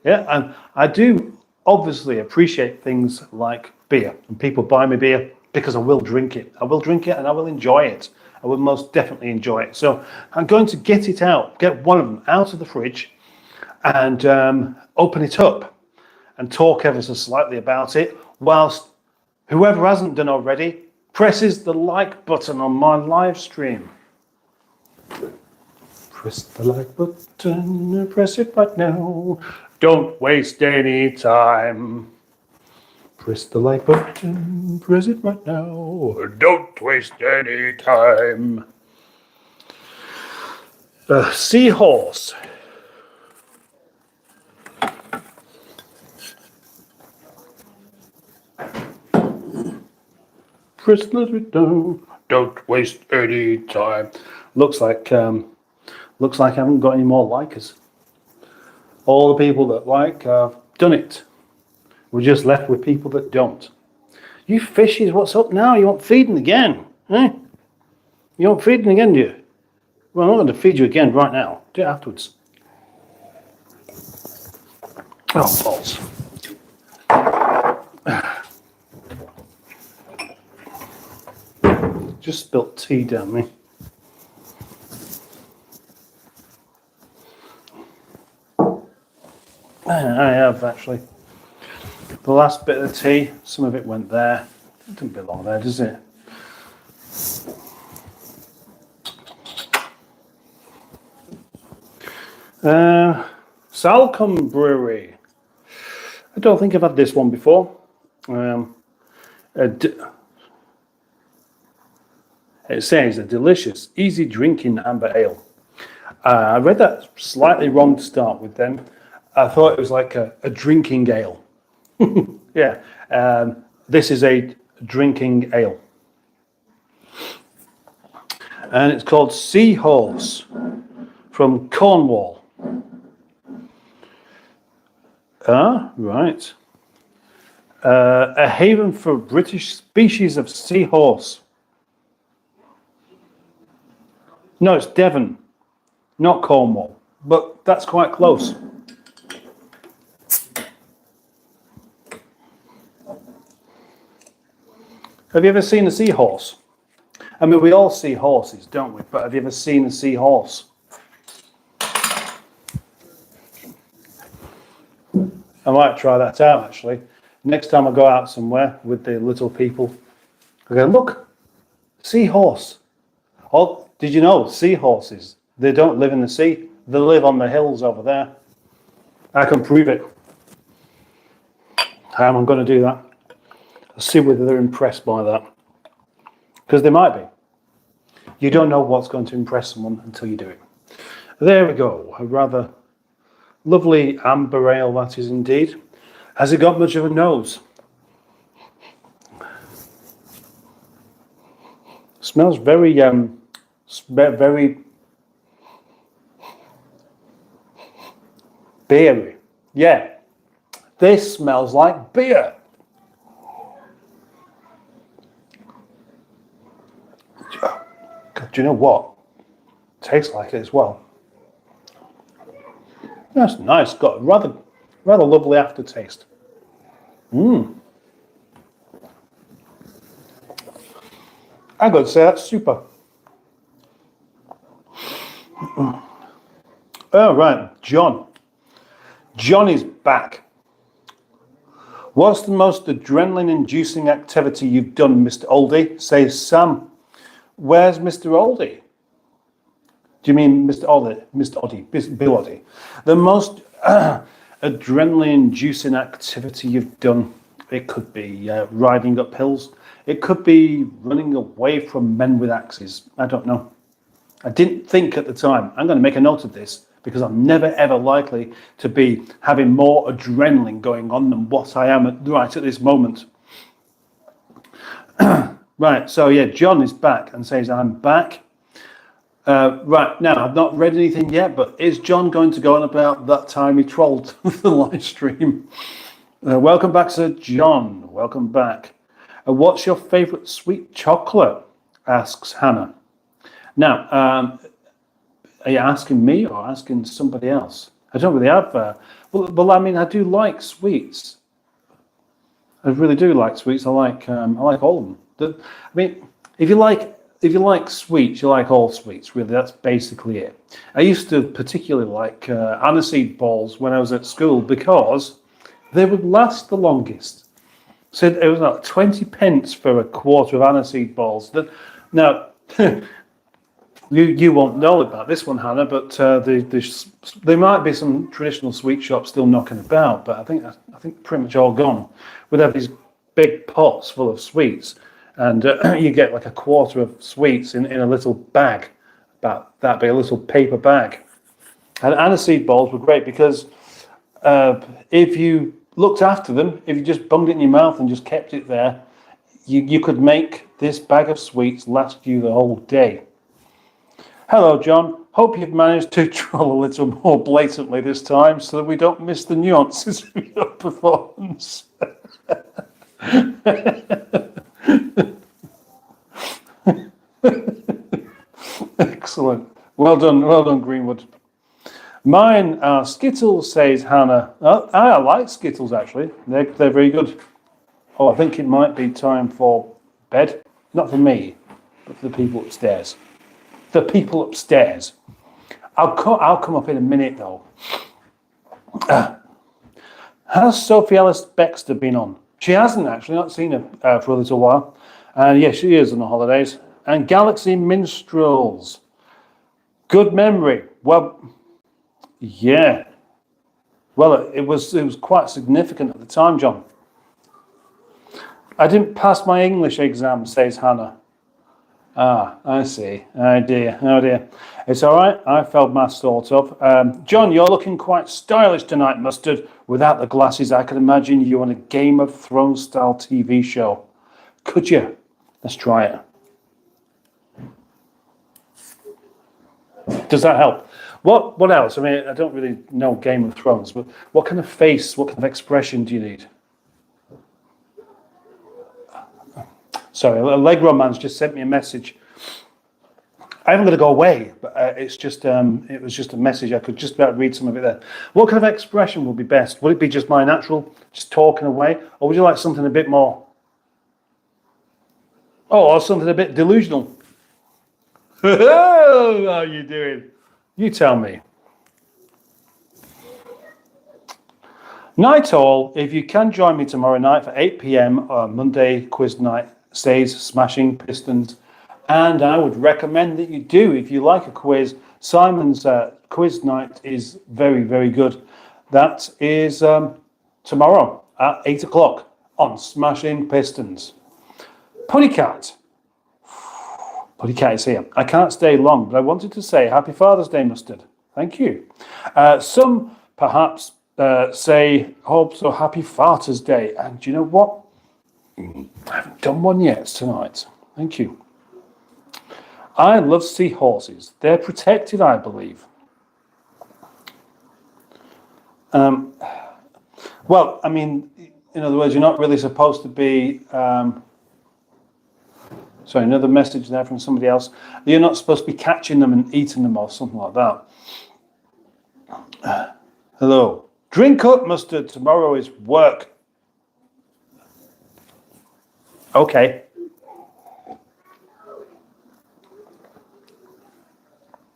Yeah, and I do obviously appreciate things like beer, and people buy me beer because I will drink it. I will drink it and I will enjoy it. I will most definitely enjoy it. So I'm going to get it out, get one of them out of the fridge, and open it up and talk ever so slightly about it, whilst whoever hasn't done already presses the like button on my live stream. Press the like button, press it right now. Don't waste any time. Press the like button, press it right now. Don't waste any time. Seahorse. Press it down. Don't waste any time. Looks like I haven't got any more likers. All the people that like have done it. We're just left with people that don't. You fishies, what's up now? You want feeding again? Eh? You want feeding again, do you? Well, I'm not going to feed you again right now. Do it afterwards. Oh, balls. Just spilt tea down me. I have actually. The last bit of the tea, some of it went there. It doesn't belong there, does it? Salcombe Brewery. I don't think I've had this one before. It says a delicious, easy drinking amber ale. I read that slightly wrong to start with then. I thought it was like a drinking ale. Yeah, this is a drinking ale. And it's called Seahorse from Cornwall. Right. A haven for British species of seahorse. No, it's Devon, not Cornwall, but that's quite close. Have you ever seen a seahorse? I mean, we all see horses, don't we? But have you ever seen a seahorse? I might try that out, actually. Next time I go out somewhere with the little people, I go, look, seahorse. Oh, did you know seahorses, they don't live in the sea. They live on the hills over there. I can prove it. How am I going to do that? I'll see whether they're impressed by that. Because they might be. You don't know what's going to impress someone until you do it. There we go. A rather lovely amber ale, that is indeed. Has it got much of a nose? Smells very, very beery. Yeah, this smells like beer. God, do you know what? Tastes like it as well. That's nice. Got a rather lovely aftertaste. I'm going to say that's super. Oh, right, John. John is back. What's the most adrenaline-inducing activity you've done, Mr. Oldie? Says Sam. Where's Mr. Oldie? Do you mean Mr. Oldie? Mr. Oddie, Bill Oddie. The most adrenaline-inducing activity you've done. It could be riding up hills. It could be running away from men with axes. I don't know. I didn't think at the time. I'm going to make a note of this because I'm never ever likely to be having more adrenaline going on than what I am right at this moment. Right, so yeah, John is back and says, I'm back. Right, now, I've not read anything yet, but is John going to go on about that time he trolled the live stream? Welcome back, Sir John. Welcome back. What's your favourite sweet chocolate? Asks Hannah. Now, are you asking me or asking somebody else? I don't really have. Well, I mean, I do like sweets. I really do like sweets. I like all of them. I mean, if you like sweets, you like all sweets. Really, that's basically it. I used to particularly like aniseed balls when I was at school because they would last the longest. So it was like 20 pence for a quarter of aniseed balls. Now, you won't know about this one, Hannah, but there might be some traditional sweet shops still knocking about, but I think pretty much all gone. We'd have these big pots full of sweets, and you get like a quarter of sweets in a little bag, about that big, a little paper bag. And aniseed balls were great because if you looked after them, if you just bunged it in your mouth and just kept it there, you could make this bag of sweets last you the whole day. Hello, John. Hope you've managed to troll a little more blatantly this time so that we don't miss the nuances of your performance. Excellent. Well done, Greenwood. Mine are Skittles, says Hannah. Oh, I like Skittles, actually. They're very good. Oh, I think it might be time for bed. Not for me, but for the people upstairs. The people upstairs. I'll come up in a minute, though. Has Sophie Ellis Bextor been on? She hasn't, actually. Not seen her for a little while. And yes, she is on the holidays. And Galaxy Minstrels. Good memory. Well, yeah. Well, it was quite significant at the time, John. I didn't pass my English exam, says Hannah. Ah, I see. Oh dear. It's all right. I failed maths, sort of. John, you're looking quite stylish tonight, Mustard. Without the glasses, I could imagine you on a Game of Thrones style TV show. Could you? Let's try it. Does that help? What else? I mean, I don't really know Game of Thrones, but what kind of face, what kind of expression do you need? Sorry, Allegro Man's just sent me a message. I haven't got to go away, but it was just a message. I could just about read some of it there. What kind of expression would be best? Would it be just my natural, just talking away, or would you like something a bit more? Oh, or something a bit delusional? How are you doing? You tell me. Night all. If you can join me tomorrow night for 8 p.m. Monday quiz night. Says Smashing Pistons, and I would recommend that you do if you like a quiz. Simon's quiz night is very, very good. That is tomorrow at 8 o'clock on Smashing Pistons. Puddycat is here. I can't stay long, but I wanted to say Happy Father's Day, Mustard. Thank you. Some perhaps say hope so Happy Farters Day, and do you know what? I haven't done one yet tonight. Thank you. I love seahorses. They're protected, I believe. Well, I mean, in other words, you're not really supposed to be... sorry, another message there from somebody else. You're not supposed to be catching them and eating them or something like that. Hello. Drink up, Mustard. Tomorrow is work. Okay.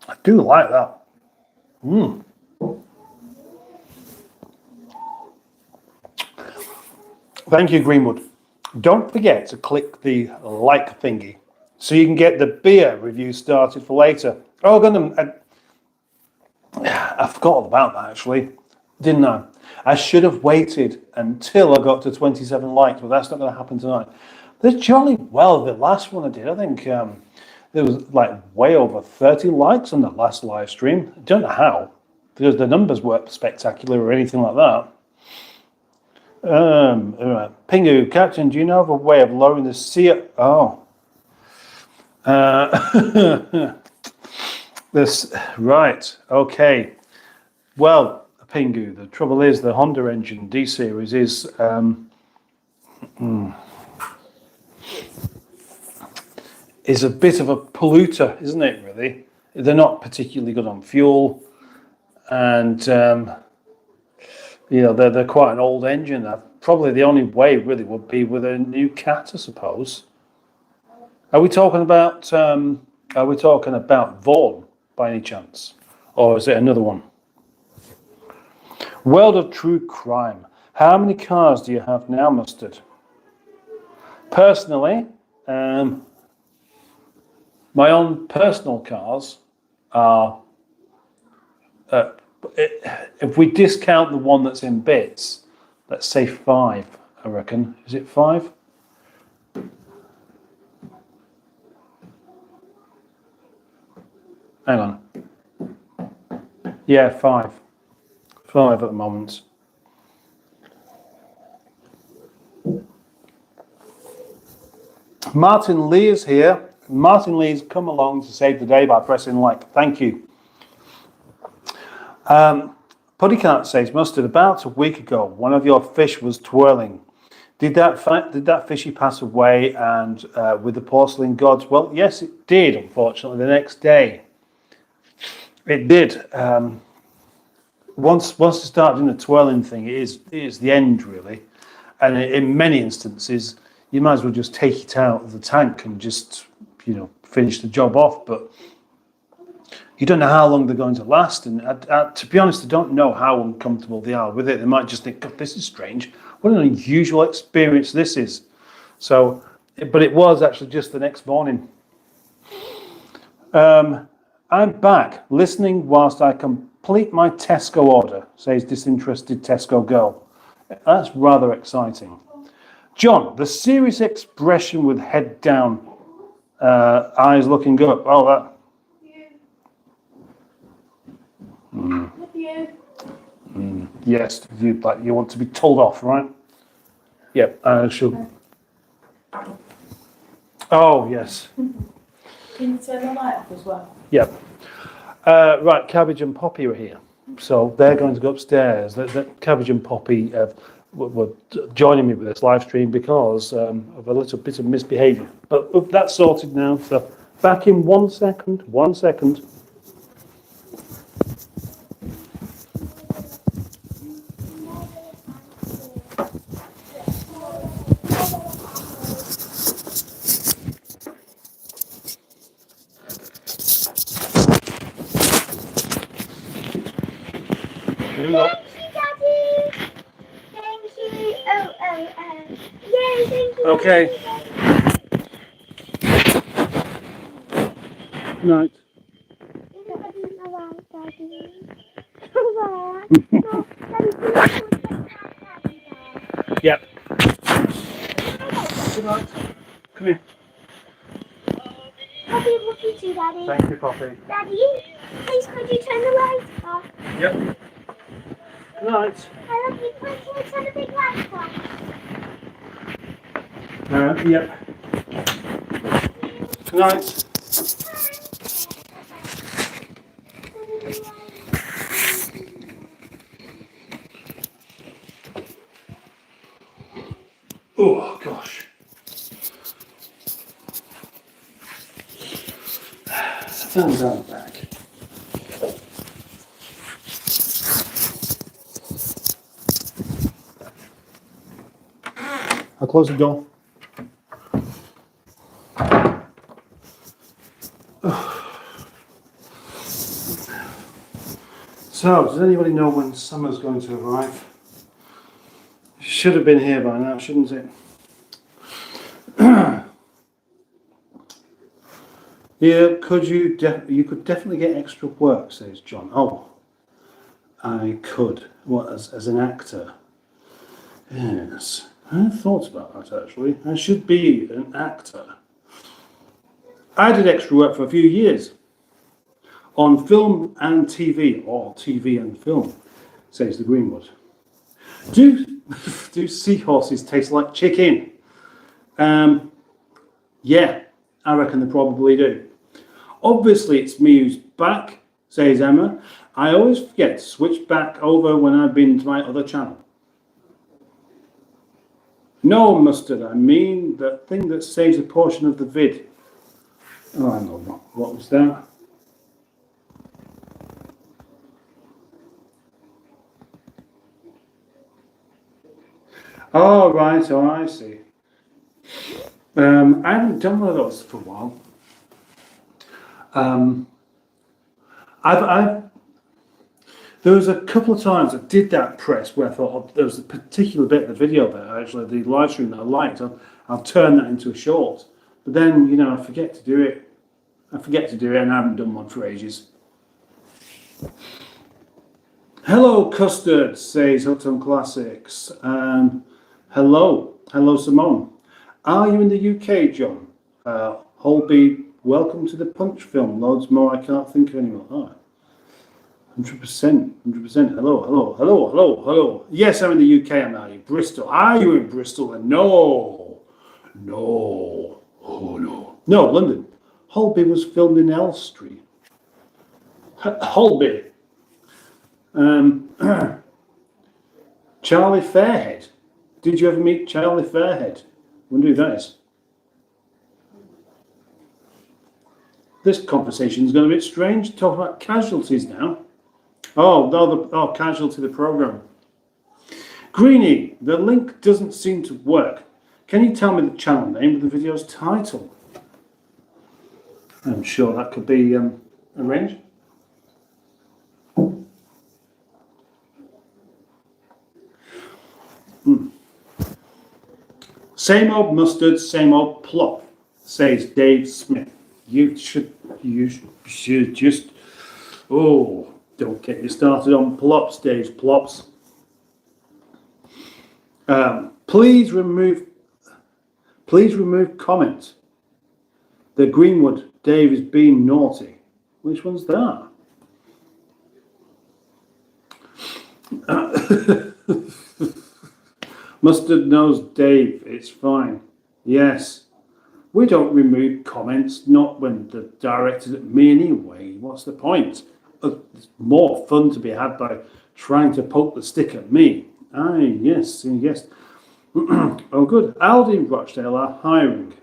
I do like that. Thank you, Greenwood. Don't forget to click the like thingy so you can get the beer review started for later. Oh, I forgot all about that, actually, didn't I? I should have waited until I got to 27 likes, but that's not going to happen tonight. There's jolly well, the last one I did, I think there was like way over 30 likes on the last live stream. I don't know how, because the numbers weren't spectacular or anything like that. Pingu, Captain, do you know of a way of lowering the sea? Oh. This, right, okay. Well, Pingu, the trouble is the Honda engine D-Series is... is a bit of a polluter, isn't it, really? They're not particularly good on fuel, and they're quite an old engine. Probably the only way really would be with a new cat, I suppose. Are we talking about Vaughan by any chance, or is it another one? World of true crime. How many cars do you have now, Mustard? Personally, my own personal cars are, if we discount the one that's in bits, let's say 5, I reckon. Is it 5? Hang on. Yeah, 5. 5 at the moment. Martin Lee is here. Martin Lee's come along to save the day by pressing like. Thank you. Puddycat says, Mustard, about a week ago, one of your fish was twirling. Did that fishy pass away and with the porcelain gods? Well, yes, it did, unfortunately, the next day. It did. Once you start doing the twirling thing, it is the end, really. And in many instances, you might as well just take it out of the tank and just, finish the job off. But you don't know how long they're going to last. And to be honest, I don't know how uncomfortable they are with it. They might just think, God, this is strange. What an unusual experience this is. So, but it was actually just the next morning. I'm back, listening whilst I complete my Tesco order, says disinterested Tesco girl. That's rather exciting. John, the serious expression with head down, eyes looking up. Oh, that. Yes, you want to be told off, right? Yep, I shall. Oh, yes. Can you turn the light off as well? Yep. Right, Cabbage and Poppy are here. So they're going to go upstairs. Cabbage and Poppy were joining me with this live stream because of a little bit of misbehaviour. But that's sorted now. So back in 1 second. 1 second. Here we go. Okay. Night. Yep. Good night. Come here. Poppy, look at you, Daddy. Thank you, Poppy. Daddy, please could you turn the lights off? Yep. Good night. I love you. Please can you turn the big lights off? Yep. Good night. Oh, gosh. Thumbs down the back. I'll close the door. So, does anybody know when summer's going to arrive? It should have been here by now, shouldn't it? Yeah, you could definitely get extra work, says John. Oh, I could. What, as an actor? Yes. I have thought about that, actually. I should be an actor. I did extra work for a few years on film and TV, or TV and film, says the Greenwood. Do seahorses taste like chicken? Yeah, I reckon they probably do. Obviously, it's me who's back, says Emma. I always forget to switch back over when I've been to my other channel. No, Mustard, I mean the thing that saves a portion of the vid. Oh, hang on. What was that? Oh, right. Oh, I see. I haven't done one of those for a while. Um, I've there was a couple of times I did that press where I thought there was a particular bit of the video there, actually, the live stream that I liked. I'll turn that into a short. But then, I forget to do it. And I haven't done one for ages. Hello, Custard, says Hutton Classics. Hello, Simone. Are you in the UK, John? Holby, welcome to the Punch film. Loads more, I can't think of anymore. Oh, 100%. Hello. Yes, I'm in the UK, am I? Bristol. Are you in Bristol? No. Oh, no. No, London. Holby was filmed in Elstree. Holby. Charlie Fairhead. Did you ever meet Charlie Fairhead? Wonder who that is. This conversation is going to be a bit strange. Talk about casualties now. Oh, no, casualty the program. Greenie, the link doesn't seem to work. Can you tell me the channel name of the video's title? I'm sure that could be arranged. Same old mustard, same old plop, says Dave Smith. You should just, don't get me started on plops, Dave, plops. Please remove comment. The Greenwood, Dave is being naughty. Which one's that? Mustard knows Dave, it's fine. Yes. We don't remove comments, not when the director's at me anyway. What's the point? It's more fun to be had by trying to poke the stick at me. Aye, yes. Oh, good. Aldi and Rochdale are hiring.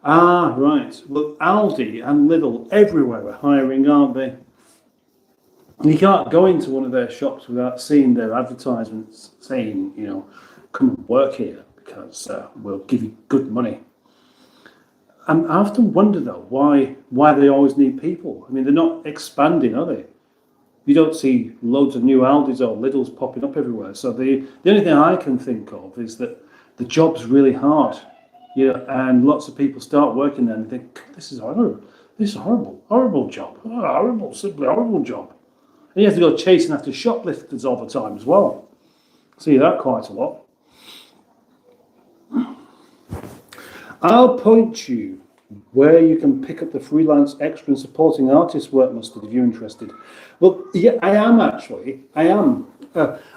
Ah, right. Well, Aldi and Lidl everywhere are hiring, aren't they? You can't go into one of their shops without seeing their advertisements saying, come and work here because we'll give you good money. I often wonder though why they always need people. I mean, they're not expanding, are they? You don't see loads of new Aldis or Lidls popping up everywhere. So the only thing I can think of is that the job's really hard. And lots of people start working there and think, this is horrible. This is a horrible job. Simply horrible job. And you have to go chasing after shoplifters all the time as well. See that quite a lot. I'll point you where you can pick up the freelance extra and supporting artist work, Mustard, if you're interested. Well, yeah, I am actually. I am.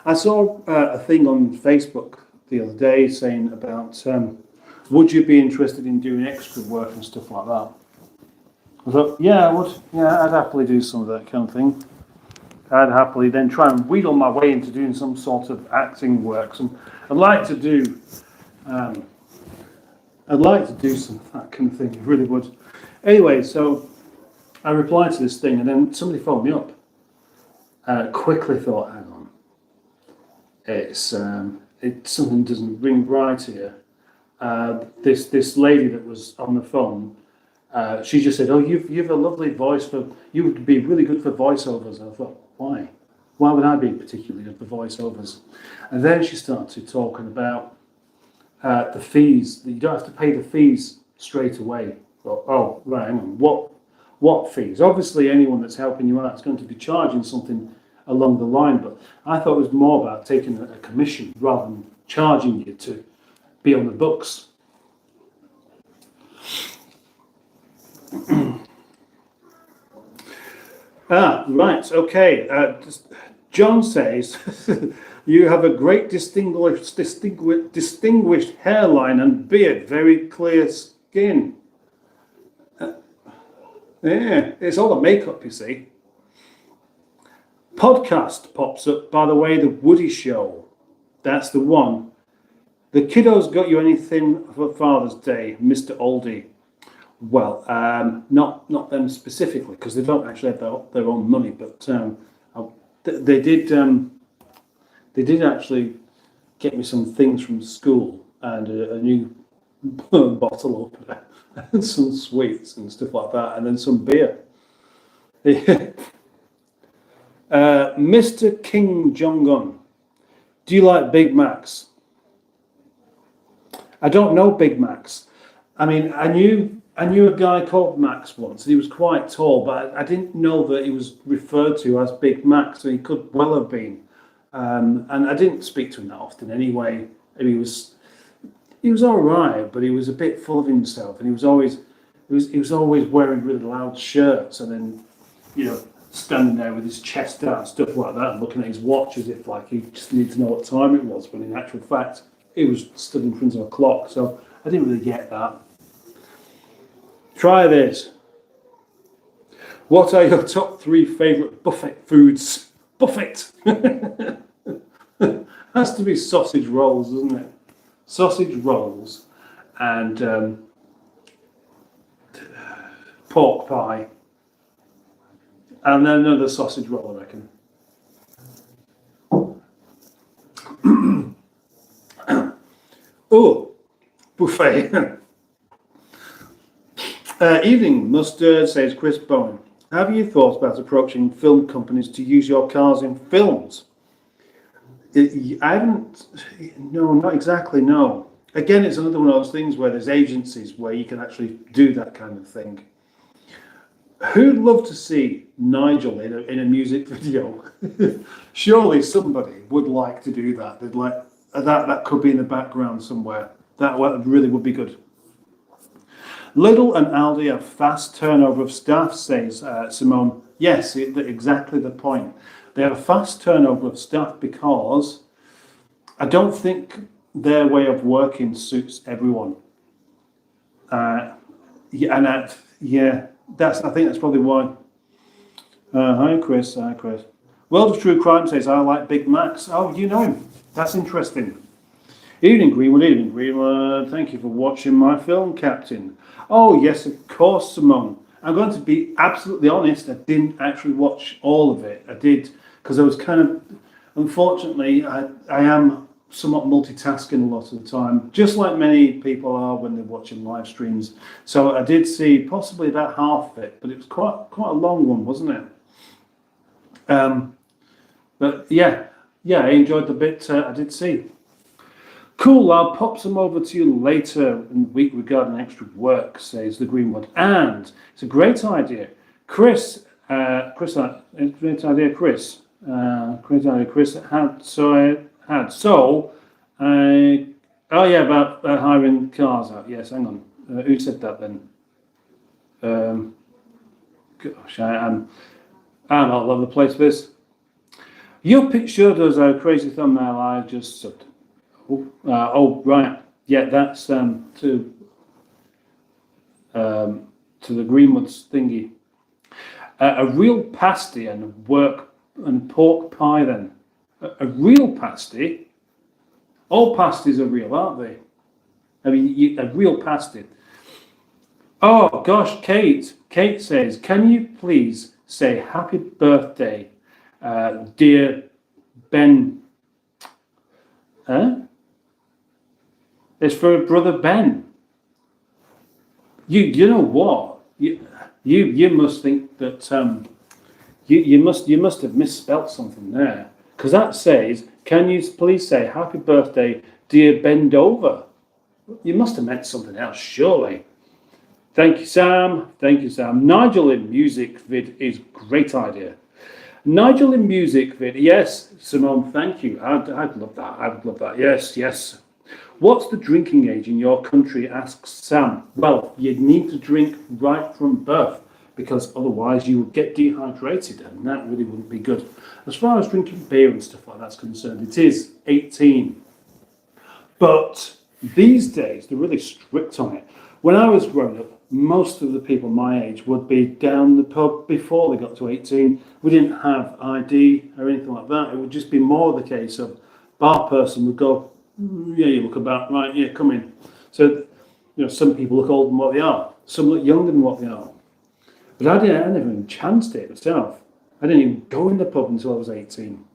I saw a thing on Facebook the other day saying about would you be interested in doing extra work and stuff like that? I thought, yeah, I would. Yeah, I'd happily do some of that kind of thing. I'd happily then try and wheedle my way into doing some sort of acting work. I'd like to do some of that kind of thing. I really would. Anyway, so I replied to this thing, and then somebody phoned me up. Quickly thought, hang on, it's something doesn't ring right here. This lady that was on the phone, she just said, "Oh, you've a lovely voice you would be really good for voiceovers." And I thought, why? Why would I be particularly good for voiceovers? And then she started talking about the fees, that you don't have to pay the fees straight away. Oh, right, hang on. What fees? Obviously, anyone that's helping you out is going to be charging something along the line, but I thought it was more about taking a commission rather than charging you to be on the books. Right, okay. John says, you have a great distinguished hairline and beard, very clear skin. Yeah, it's all the makeup, you see. Podcast pops up, by the way, The Woody Show. That's the one. The kiddos got you anything for Father's Day, Mr. Oldie? Well, not them specifically, because they don't actually have their own money, but they did actually get me some things from school and a new bottle opener and some sweets and stuff like that, and then some beer. Mr. King Jong-un, do you like Big Macs? I don't know Big Macs. I mean, I knew a guy called Max once. He was quite tall, but I didn't know that he was referred to as Big Mac, so he could well have been. And I didn't speak to him that often anyway. And he was all right, but he was a bit full of himself, and he was always wearing really loud shirts, and then standing there with his chest out and stuff like that, and looking at his watch as if like he just needed to know what time it was, when in actual fact he was stood in front of a clock. So I didn't really get that. Try this. What are your top 3 favourite buffet foods? Buffet! Has to be sausage rolls, doesn't it? Sausage rolls and pork pie. And then another sausage roll, I reckon. Oh, buffet. Evening, Mustard, says Chris Bowen. Have you thought about approaching film companies to use your cars in films? I haven't, no, not exactly, no. Again, it's another one of those things where there's agencies where you can actually do that kind of thing. Who'd love to see Nigel in a music video? Surely somebody would like to do that. They'd like that could be in the background somewhere. That really would be good. Lidl and Aldi have fast turnover of staff, says Simone. Yes, exactly the point. They have a fast turnover of staff because I don't think their way of working suits everyone. I think that's probably why. Hi, Chris. Hi, Chris. World of True Crime says, I like Big Macs. Oh, you know him. That's interesting. Evening, Greenwood. Evening, Greenwood. Thank you for watching my film, Captain. Oh, yes, of course, Simone. I'm going to be absolutely honest. I didn't actually watch all of it. I did, because I was kind of, unfortunately, I am somewhat multitasking a lot of the time, just like many people are when they're watching live streams. So I did see possibly about half of it, but it was quite a long one, wasn't it? But yeah, I enjoyed the bit I did see. Cool, I'll pop some over to you later in the week regarding extra work, says the Greenwood. And it's a great idea. Chris, it's a great idea, Chris. Great idea, Chris. About hiring cars out. Yes, hang on. Who said that then? Gosh, I'm all over the place with this. Your picture does a crazy thumbnail I just subbed. Right. Yeah, that's to the Greenwoods thingy. A real pasty and pork pie then. A real pasty? All pasties are real, aren't they? I mean, a real pasty. Oh, gosh, Kate. Kate says, can you please say happy birthday, dear Ben? Huh? It's for brother Ben. You know what? You must think that you must have misspelt something there, because that says, can you please say happy birthday, dear Bendover? You must have meant something else, surely. Thank you, Sam. Thank you, Sam. Nigel in music vid is great idea. Nigel in music vid, yes, Simone. Thank you. I'd love that. I would love that. Yes. What's the drinking age in your country, asks Sam. Well, you'd need to drink right from birth, because otherwise you would get dehydrated, and that really wouldn't be good. As far as drinking beer and stuff like that's concerned, it is 18. But these days, they're really strict on it. When I was growing up, most of the people my age would be down the pub before they got to 18. We didn't have ID or anything like that. It would just be more the case of bar person would go, yeah, you look about, right, yeah, come in. So, some people look older than what they are. some look younger than what they are. But I never even chanced it myself. I didn't even go in the pub until I was 18.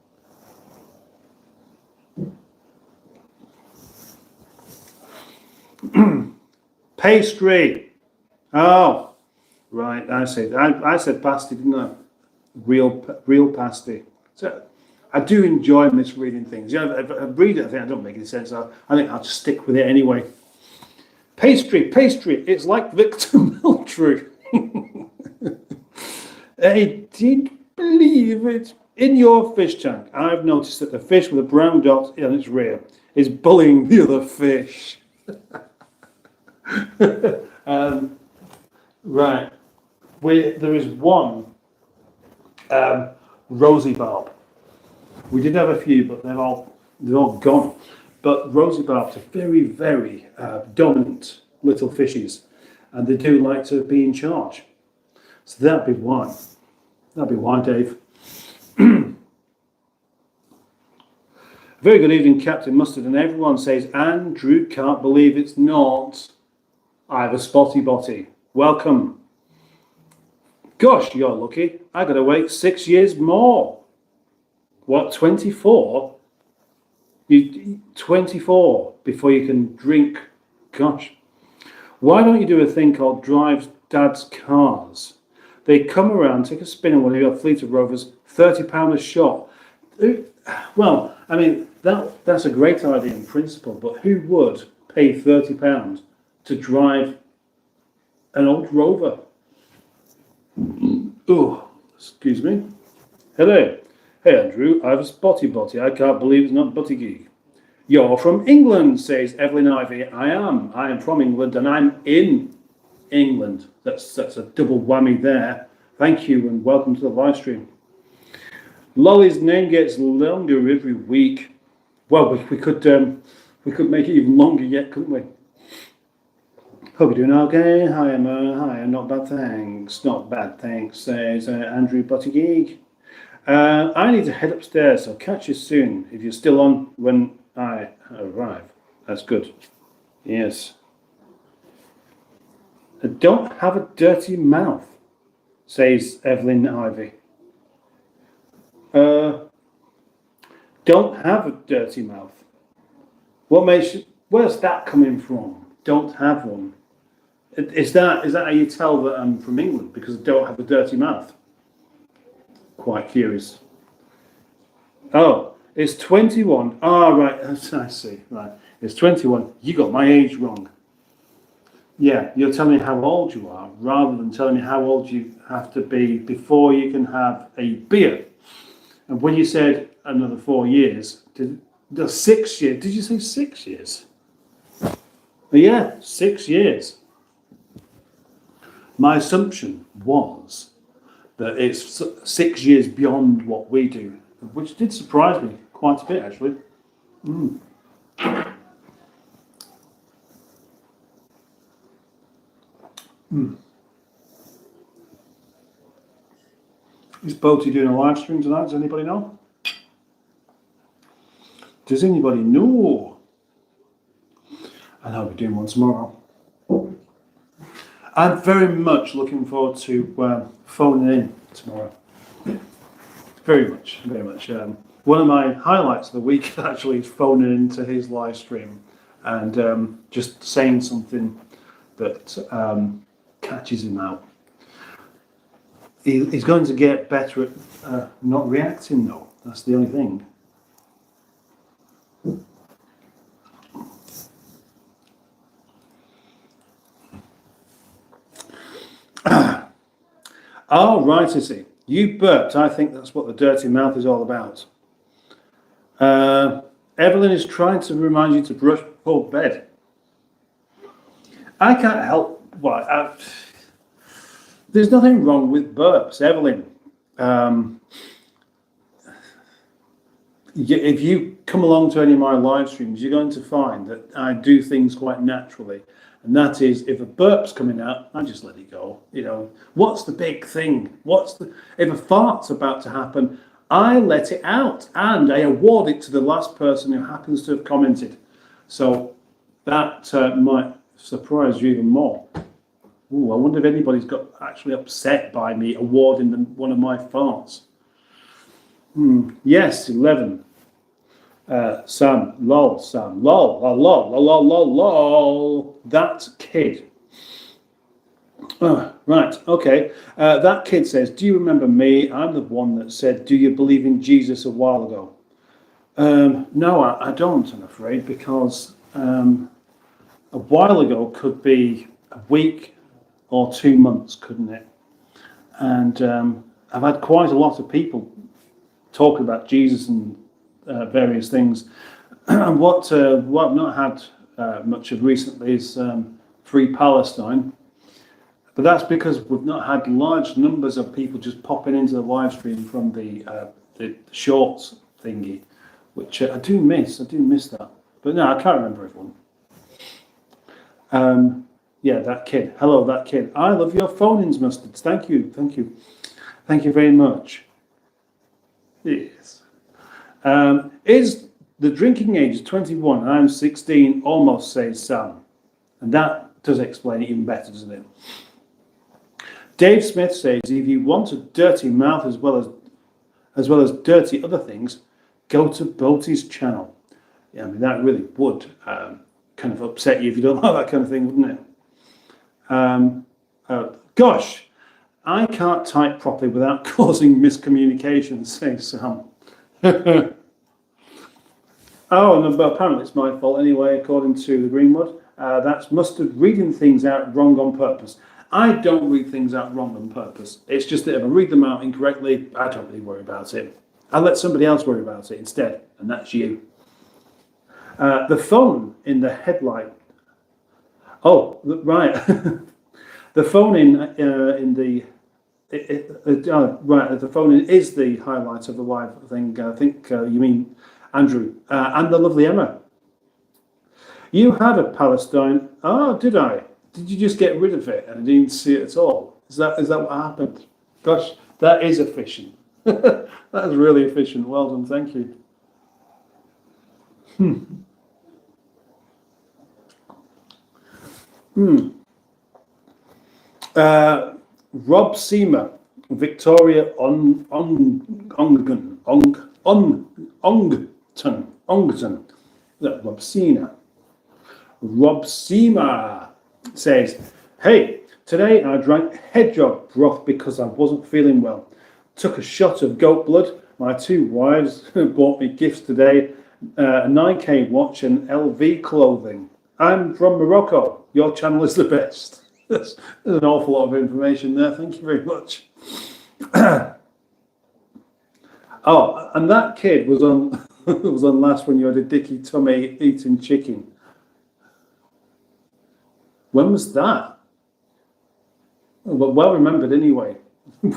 Pastry. Oh, right. I said pasty, didn't I? Real pasty. So I do enjoy misreading things. Yeah, if I read it, I think I don't make any sense. I think I'll just stick with it anyway. Pastry. It's like Victor Meldrew. I did believe it. In your fish tank, I've noticed that the fish with a brown dot on its rear is bullying the other fish. Right. There is one rosy barb. We did have a few, but they're all gone. But rosy barbs are very, very dominant little fishes, and they do like to be in charge. So that'd be why. That'd be why, Dave. Very good evening, Captain Mustard, and everyone says Andrew can't believe it's not. I have a spotty botty. Welcome. Gosh, you're lucky. I gotta wait 6 years more. What, 24? You 24 before you can drink. Gosh. Why don't you do a thing called Drive Dad's Cars? They come around, take a spin on one of your fleet of rovers, £30 a shot. Well, I mean, that's a great idea in principle, but who would pay £30 to drive an old rover? Oh, excuse me. Hello. Hey, Andrew, I have a spotty botty. I can't believe it's not Butty Geek. You're from England, says Evelyn Ivy. I am from England, and I'm in England. That's a double whammy there. Thank you, and welcome to the live stream. Lolly's name gets longer every week. Well, we could make it even longer yet, couldn't we? Hope you're doing okay. Hi, Emma. Hi, not bad, thanks. Not bad, thanks, says Andrew Buttigieg. I need to head upstairs, so catch you soon if you're still on when I arrive. That's good. Yes. I don't have a dirty mouth, says Evelyn Ivy. Don't have a dirty mouth. Where's that coming from? Don't have one. Is that how you tell that I'm from England? Because I don't have a dirty mouth? Quite curious. Oh, it's 21. Ah, right. I see. Right. It's 21. You got my age wrong. Yeah, you're telling me how old you are rather than telling me how old you have to be before you can have a beer. And when you said another 4 years, 6 years, did you say 6 years? Yeah, 6 years. My assumption was that it's 6 years beyond what we do, which did surprise me quite a bit, actually. Is Boaty doing a live stream tonight? Does anybody know? Does anybody know? I know we're doing one tomorrow. I'm very much looking forward to phoning in tomorrow. Very much, very much. One of my highlights of the week actually is phoning into his live stream and just saying something that catches him out. He's going to get better at not reacting, though. That's the only thing. Oh, right, I see. You burped. I think that's what the dirty mouth is all about. Evelyn is trying to remind you to brush before bed. I can't help. There's nothing wrong with burps, Evelyn. If you come along to any of my live streams, you're going to find that I do things quite naturally. And that is, if a burp's coming out, I just let it go. You know, what's the big thing? If a fart's about to happen, I let it out and I award it to the last person who happens to have commented. So that might surprise you even more. Ooh, I wonder if anybody's got actually upset by me awarding them one of my farts. Yes, 11. Sam, lol, lol, lol, lol, lol, lol, lol. That kid. Oh, right, okay. That kid says, do you remember me? I'm the one that said, do you believe in Jesus a while ago? No, I don't, I'm afraid, because a while ago could be a week or 2 months, couldn't it? And I've had quite a lot of people talk about Jesus and various things. And what I've not had much of recently is Free Palestine. But that's because we've not had large numbers of people just popping into the live stream from the shorts thingy, which I do miss. I do miss that. But no, I can't remember everyone. Yeah, that kid. Hello, that kid. I love your phone-ins, Mustards. Thank you, thank you. Thank you very much. Yes. Is the drinking age is 21 and I'm 16, almost, says Sam. And that does explain it even better, doesn't it? Dave Smith says, if you want a dirty mouth as well as dirty other things, go to Boaty's channel. Yeah, I mean, that really would kind of upset you if you don't like that kind of thing, wouldn't it? Gosh, I can't type properly without causing miscommunication, says Sam. Oh, no, but apparently it's my fault anyway, according to the Greenwood. That's Mustard reading things out wrong on purpose. I don't read things out wrong on purpose. It's just that if I read them out incorrectly, I don't really worry about it. I let somebody else worry about it instead, and that's you. The phone in the headlight. Oh, right. The phone right. The phone is the highlight of the live thing. I think you mean Andrew and the lovely Emma. You had a Palestine. Oh, did I? Did you just get rid of it and I didn't see it at all? Is that what happened? Gosh, that is efficient. That is really efficient. Well done, thank you. Rob Seamer, Victoria Ongton. Rob Seamer. Rob Seamer says, hey, today I drank hedgehog broth because I wasn't feeling well. Took a shot of goat blood. My 2 wives bought me gifts today, a 9K watch and LV clothing. I'm from Morocco. Your channel is the best. There's an awful lot of information there. Thank you very much. Oh, and that kid was on was on last when you had a dicky tummy eating chicken. When was that? Well rememmered anyway.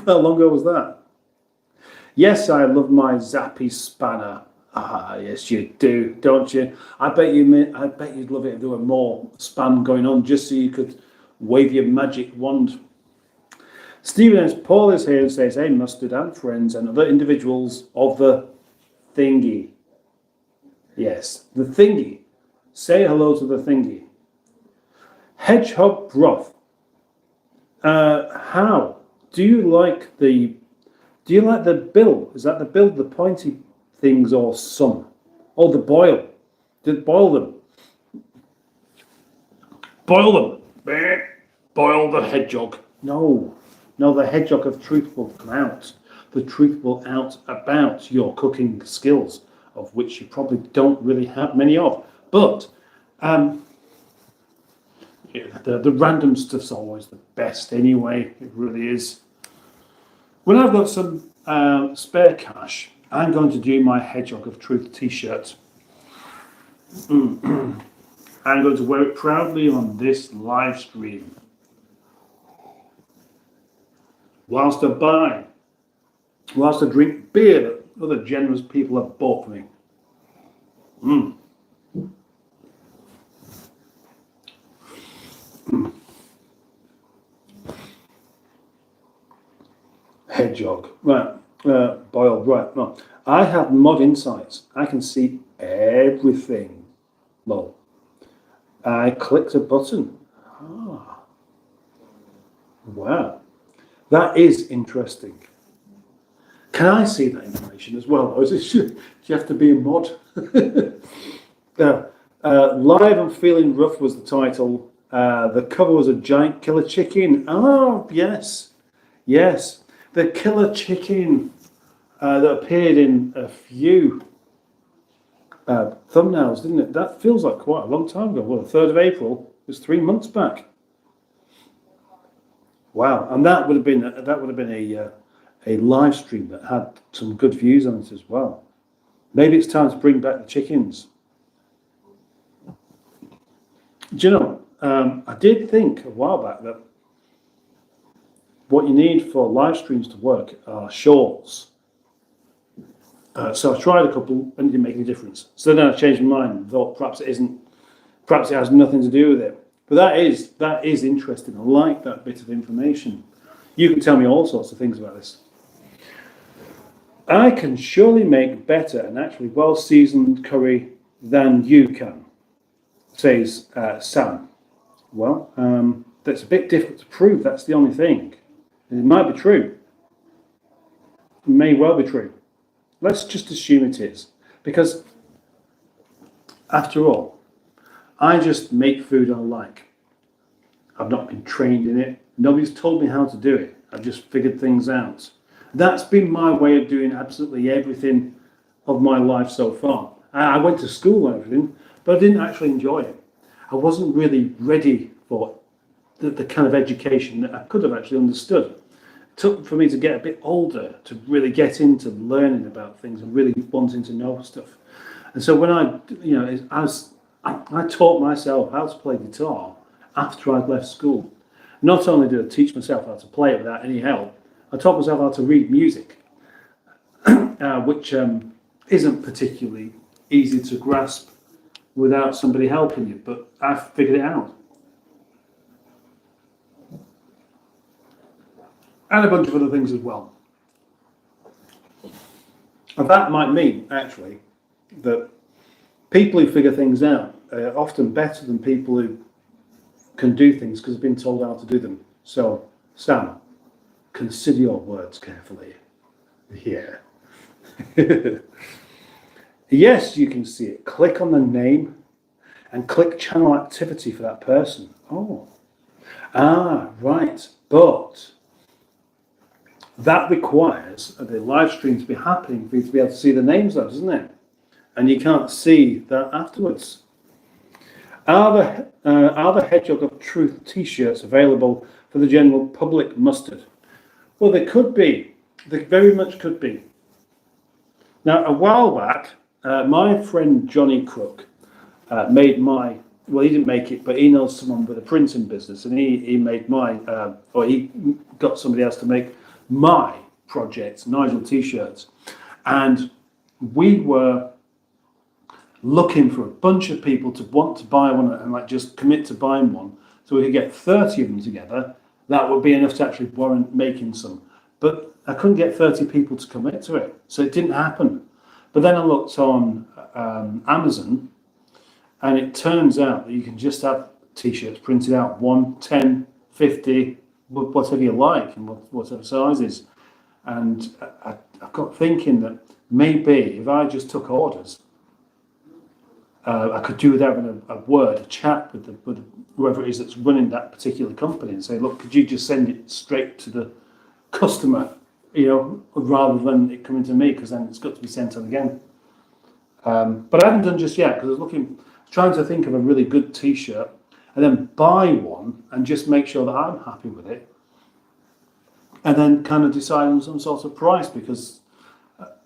How long ago was that? Yes, I love my zappy spanner. Ah, yes, you do, don't you? I bet you'd love it if there were more spam going on, just so you could wave your magic wand. Stephen S. Paul is here and says, hey, Mustard and friends and other individuals of the thingy. Yes, the thingy. Say hello to the thingy. Hedgehog broth. How? Do you like the bill? Is that the bill, the pointy things, or some? Oh, the boil. Boil them. Boil them. Boil the hedgehog. No, the hedgehog of truth will come out. The truth will out about your cooking skills, of which you probably don't really have many of. But the random stuff's always the best anyway. It really is. When I've got some spare cash, I'm going to do my Hedgehog of Truth t-shirt. I'm going to wear it proudly on this live stream. Whilst I drink beer that other generous people have bought for me. Hedgehog. Right. Boiled. Right. No. I have mod insights. I can see everything. Well, I clicked a button. Wow, that is interesting. Can I see that information as well? Or is it, do you have to be a mod? Live and Feeling Rough was the title. The cover was a giant killer chicken. Oh, yes. Yes. The killer chicken that appeared in a few thumbnails, didn't it? That feels like quite a long time ago. Well, the 3rd of April was 3 months back. Wow. And that would have been a live stream that had some good views on it as well. Maybe it's time to bring back the chickens. Do you know, I did think a while back that what you need for live streams to work are shorts. So I tried a couple and it didn't make any difference. So then I changed my mind and thought perhaps it has nothing to do with it. But that is interesting. I like that bit of information. You can tell me all sorts of things about this. I can surely make better and actually well-seasoned curry than you can, says Sam. Well, that's a bit difficult to prove. That's the only thing. It might be true. It may well be true. Let's just assume it is. Because, after all, I just make food I like. I've not been trained in it. Nobody's told me how to do it. I've just figured things out. That's been my way of doing absolutely everything of my life so far. I went to school and everything, but I didn't actually enjoy it. I wasn't really ready for the kind of education that I could have actually understood. It took for me to get a bit older to really get into learning about things and really wanting to know stuff. And so when I taught myself how to play guitar after I'd left school. Not only did I teach myself how to play it without any help, I taught myself how to read music, which isn't particularly easy to grasp without somebody helping you, but I figured it out. And a bunch of other things as well. And that might mean, actually, that people who figure things out are often better than people who can do things because they've been told how to do them. So, Sam, consider your words carefully. Yeah. Yes, you can see it. Click on the name and click channel activity for that person. Oh. Right. But that requires the live stream to be happening for you to be able to see the names, though, doesn't it? And you can't see that afterwards. Are the Hedgehog of Truth t-shirts available for the general public mustard? Well, they could be. They very much could be. Now, a while back, my friend Johnny Crook made my, well, he didn't make it, but he knows someone with a printing business, and he made my, or he got somebody else to make my project, Nigel t-shirts. And we were looking for a bunch of people to want to buy one and like just commit to buying one, so we could get 30 of them together. That would be enough to actually warrant making some. But I couldn't get 30 people to commit to it, so it didn't happen. But then I looked on Amazon, and it turns out that you can just have t-shirts printed out 1, 10, 50, whatever you like, and whatever sizes. And I got thinking that maybe if I just took orders, I could do with having a chat with whoever it is that's running that particular company and say, look, could you just send it straight to the customer, rather than it coming to me, because then it's got to be sent on again. But I haven't done just yet, because I was trying to think of a really good t-shirt and then buy one and just make sure that I'm happy with it. And then kind of decide on some sort of price, because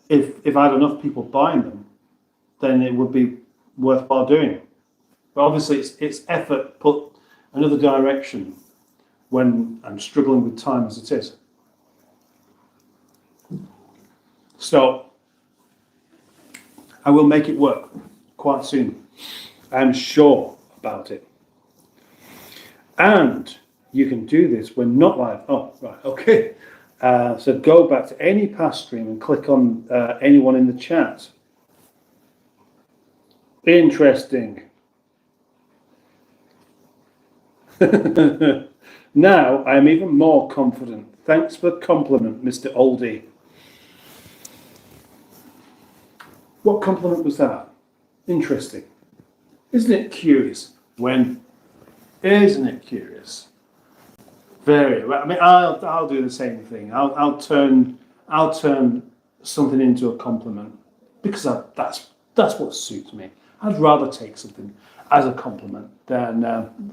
if I had enough people buying them, then it would be worthwhile doing. But obviously it's effort put another direction when I'm struggling with time as it is. So I will make it work quite soon. I'm sure about it. And you can do this when not live. Oh, right, okay. So go back to any past stream and click on anyone in the chat. Interesting. Now I am even more confident. Thanks for the compliment, Mr. Oldie. What compliment was that? Interesting. Isn't it curious? Isn't it curious? Very. I mean, I'll do the same thing. I'll turn something into a compliment because that's what suits me. I'd rather take something as a compliment than an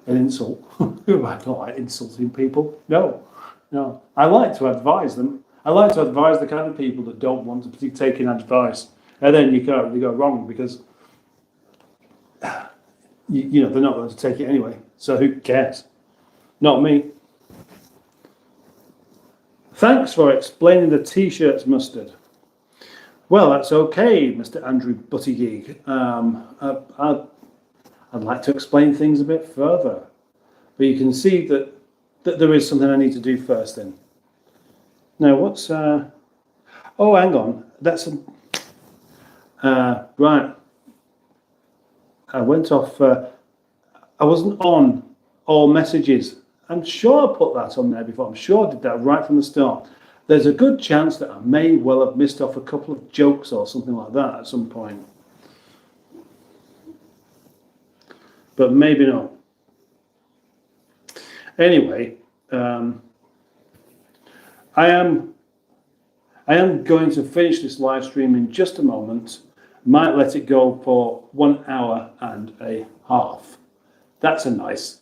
insult. I don't like insulting people. No. I like to advise them. I like to advise the kind of people that don't want to be taking advice, and then you can't really go wrong because they're not going to take it anyway. So who cares? Not me. Thanks for explaining the t-shirts, Mustard. Well, that's okay, Mr. Andrew Buttigieg. I'd like to explain things a bit further, but you can see that there is something I need to do first. Then. Now, what's? Oh, hang on. That's right. I went off. I wasn't on all messages. I'm sure I put that on there before. I'm sure I did that right from the start. There's a good chance that I may well have missed off a couple of jokes or something like that at some point. But maybe not. Anyway, I am going to finish this live stream in just a moment. Might let it go for 1 hour and a half. That's a nice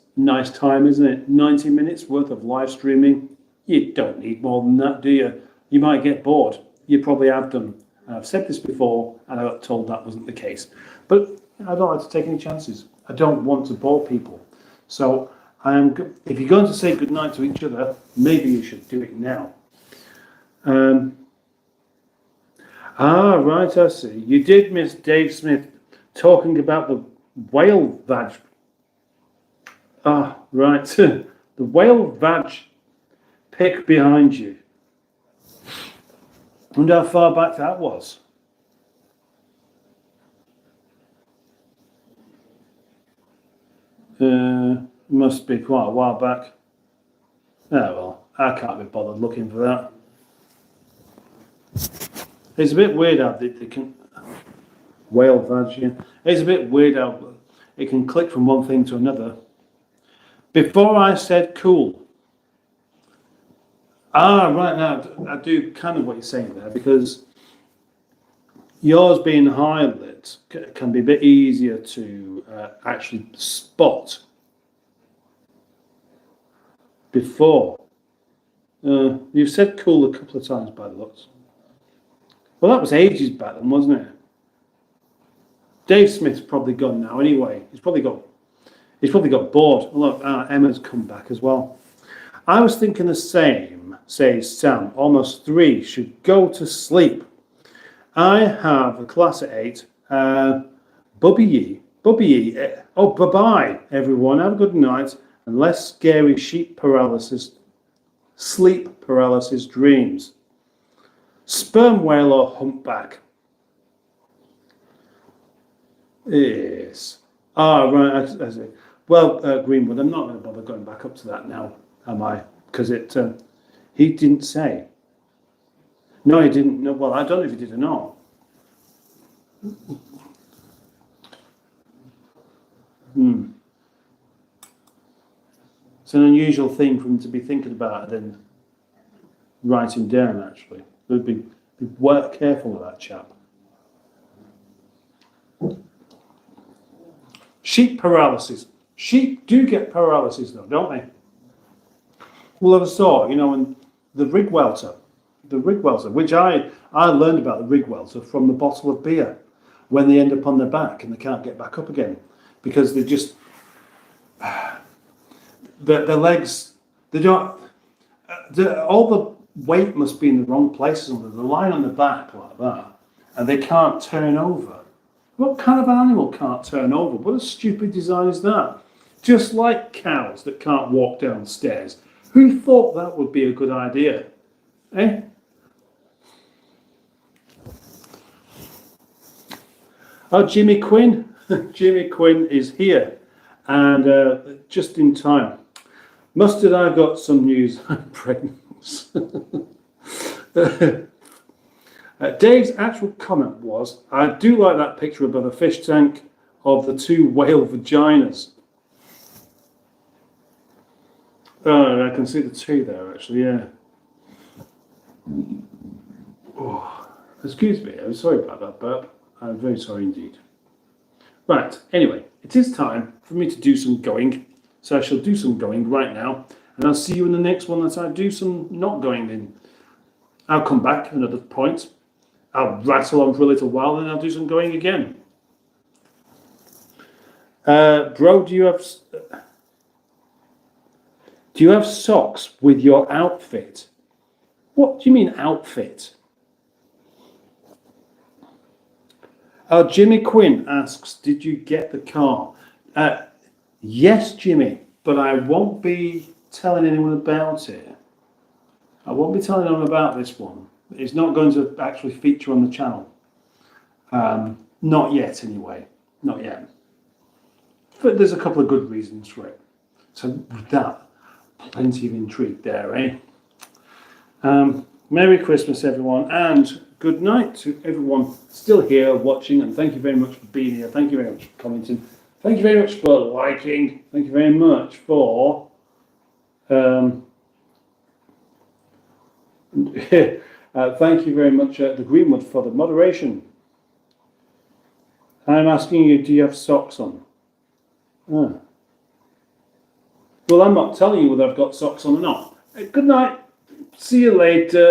time, isn't it? 90 minutes worth of live streaming. You don't need more than that, do you? You might get bored. You probably have done. I've said this before, and I got told that wasn't the case. But I don't like to take any chances. I don't want to bore people. So if you're going to say goodnight to each other, maybe you should do it now. Right, I see. You did miss Dave Smith talking about the whale vag. Right. The whale vag pic behind you. I wonder how far back that was. Must be quite a while back. Well, I can't be bothered looking for that. It's a bit weird how they can whale vag. Yeah. It's a bit weird how it can click from one thing to another. Before I said cool. Right now I do kind of what you're saying there, because yours being highlit can be a bit easier to actually spot before. You've said cool a couple of times by the looks. Well, that was ages back then, wasn't it? Dave Smith's probably gone now anyway. He's probably got bored. Look, Emma's come back as well. I was thinking the same, says Sam. Almost 3, should go to sleep. I have a class at 8. Bubby Yee. Oh, bye-bye, everyone. Have a good night. And less scary sleep paralysis dreams. Sperm whale or humpback? Yes. Right. I see. Well, Greenwood, I'm not going to bother going back up to that now, am I? Because he didn't say. No, he didn't. No, well, I don't know if he did or not. It's an unusual thing for him to be thinking about and then writing down, actually. Be careful with that chap. Sheep paralysis. Sheep do get paralysis, though, don't they? Well, I saw, and the rig welter, which I learned about the rig welter from the bottle of beer, when they end up on their back and they can't get back up again because they just their legs, they don't. All the weight must be in the wrong places. They're lying on the back like that, and they can't turn over. What kind of animal can't turn over? What a stupid design is that? Just like cows that can't walk downstairs. Who thought that would be a good idea? Eh? Oh, Jimmy Quinn. Jimmy Quinn is here. And just in time. Mustard, I've got some news. I'm pregnant. Dave's actual comment was, I do like that picture above the fish tank of the two whale vaginas. Oh, I can see the two there, actually, yeah. Oh, excuse me, I'm sorry about that burp. I'm very sorry indeed. Right, anyway, it is time for me to do some going. So I shall do some going right now. And I'll see you in the next one that I do some not going in. I'll come back another point. I'll rattle on for a little while, and I'll do some going again. Bro, do you have socks with your outfit? What do you mean outfit? Jimmy Quinn asks, did you get the car? Yes, Jimmy, but I won't be telling anyone about it. I won't be telling anyone about this one. It's not going to actually feature on the channel. Not yet, anyway. Not yet. But there's a couple of good reasons for it. So with that, plenty of intrigue there, eh? Merry Christmas, everyone, and good night to everyone still here watching, and thank you very much for being here. Thank you very much for commenting. Thank you very much for liking. Thank you very much for thank you very much, the Greenwood, for the moderation. I'm asking you, do you have socks on? Ah. Well, I'm not telling you whether I've got socks on or not. Good night. See you later.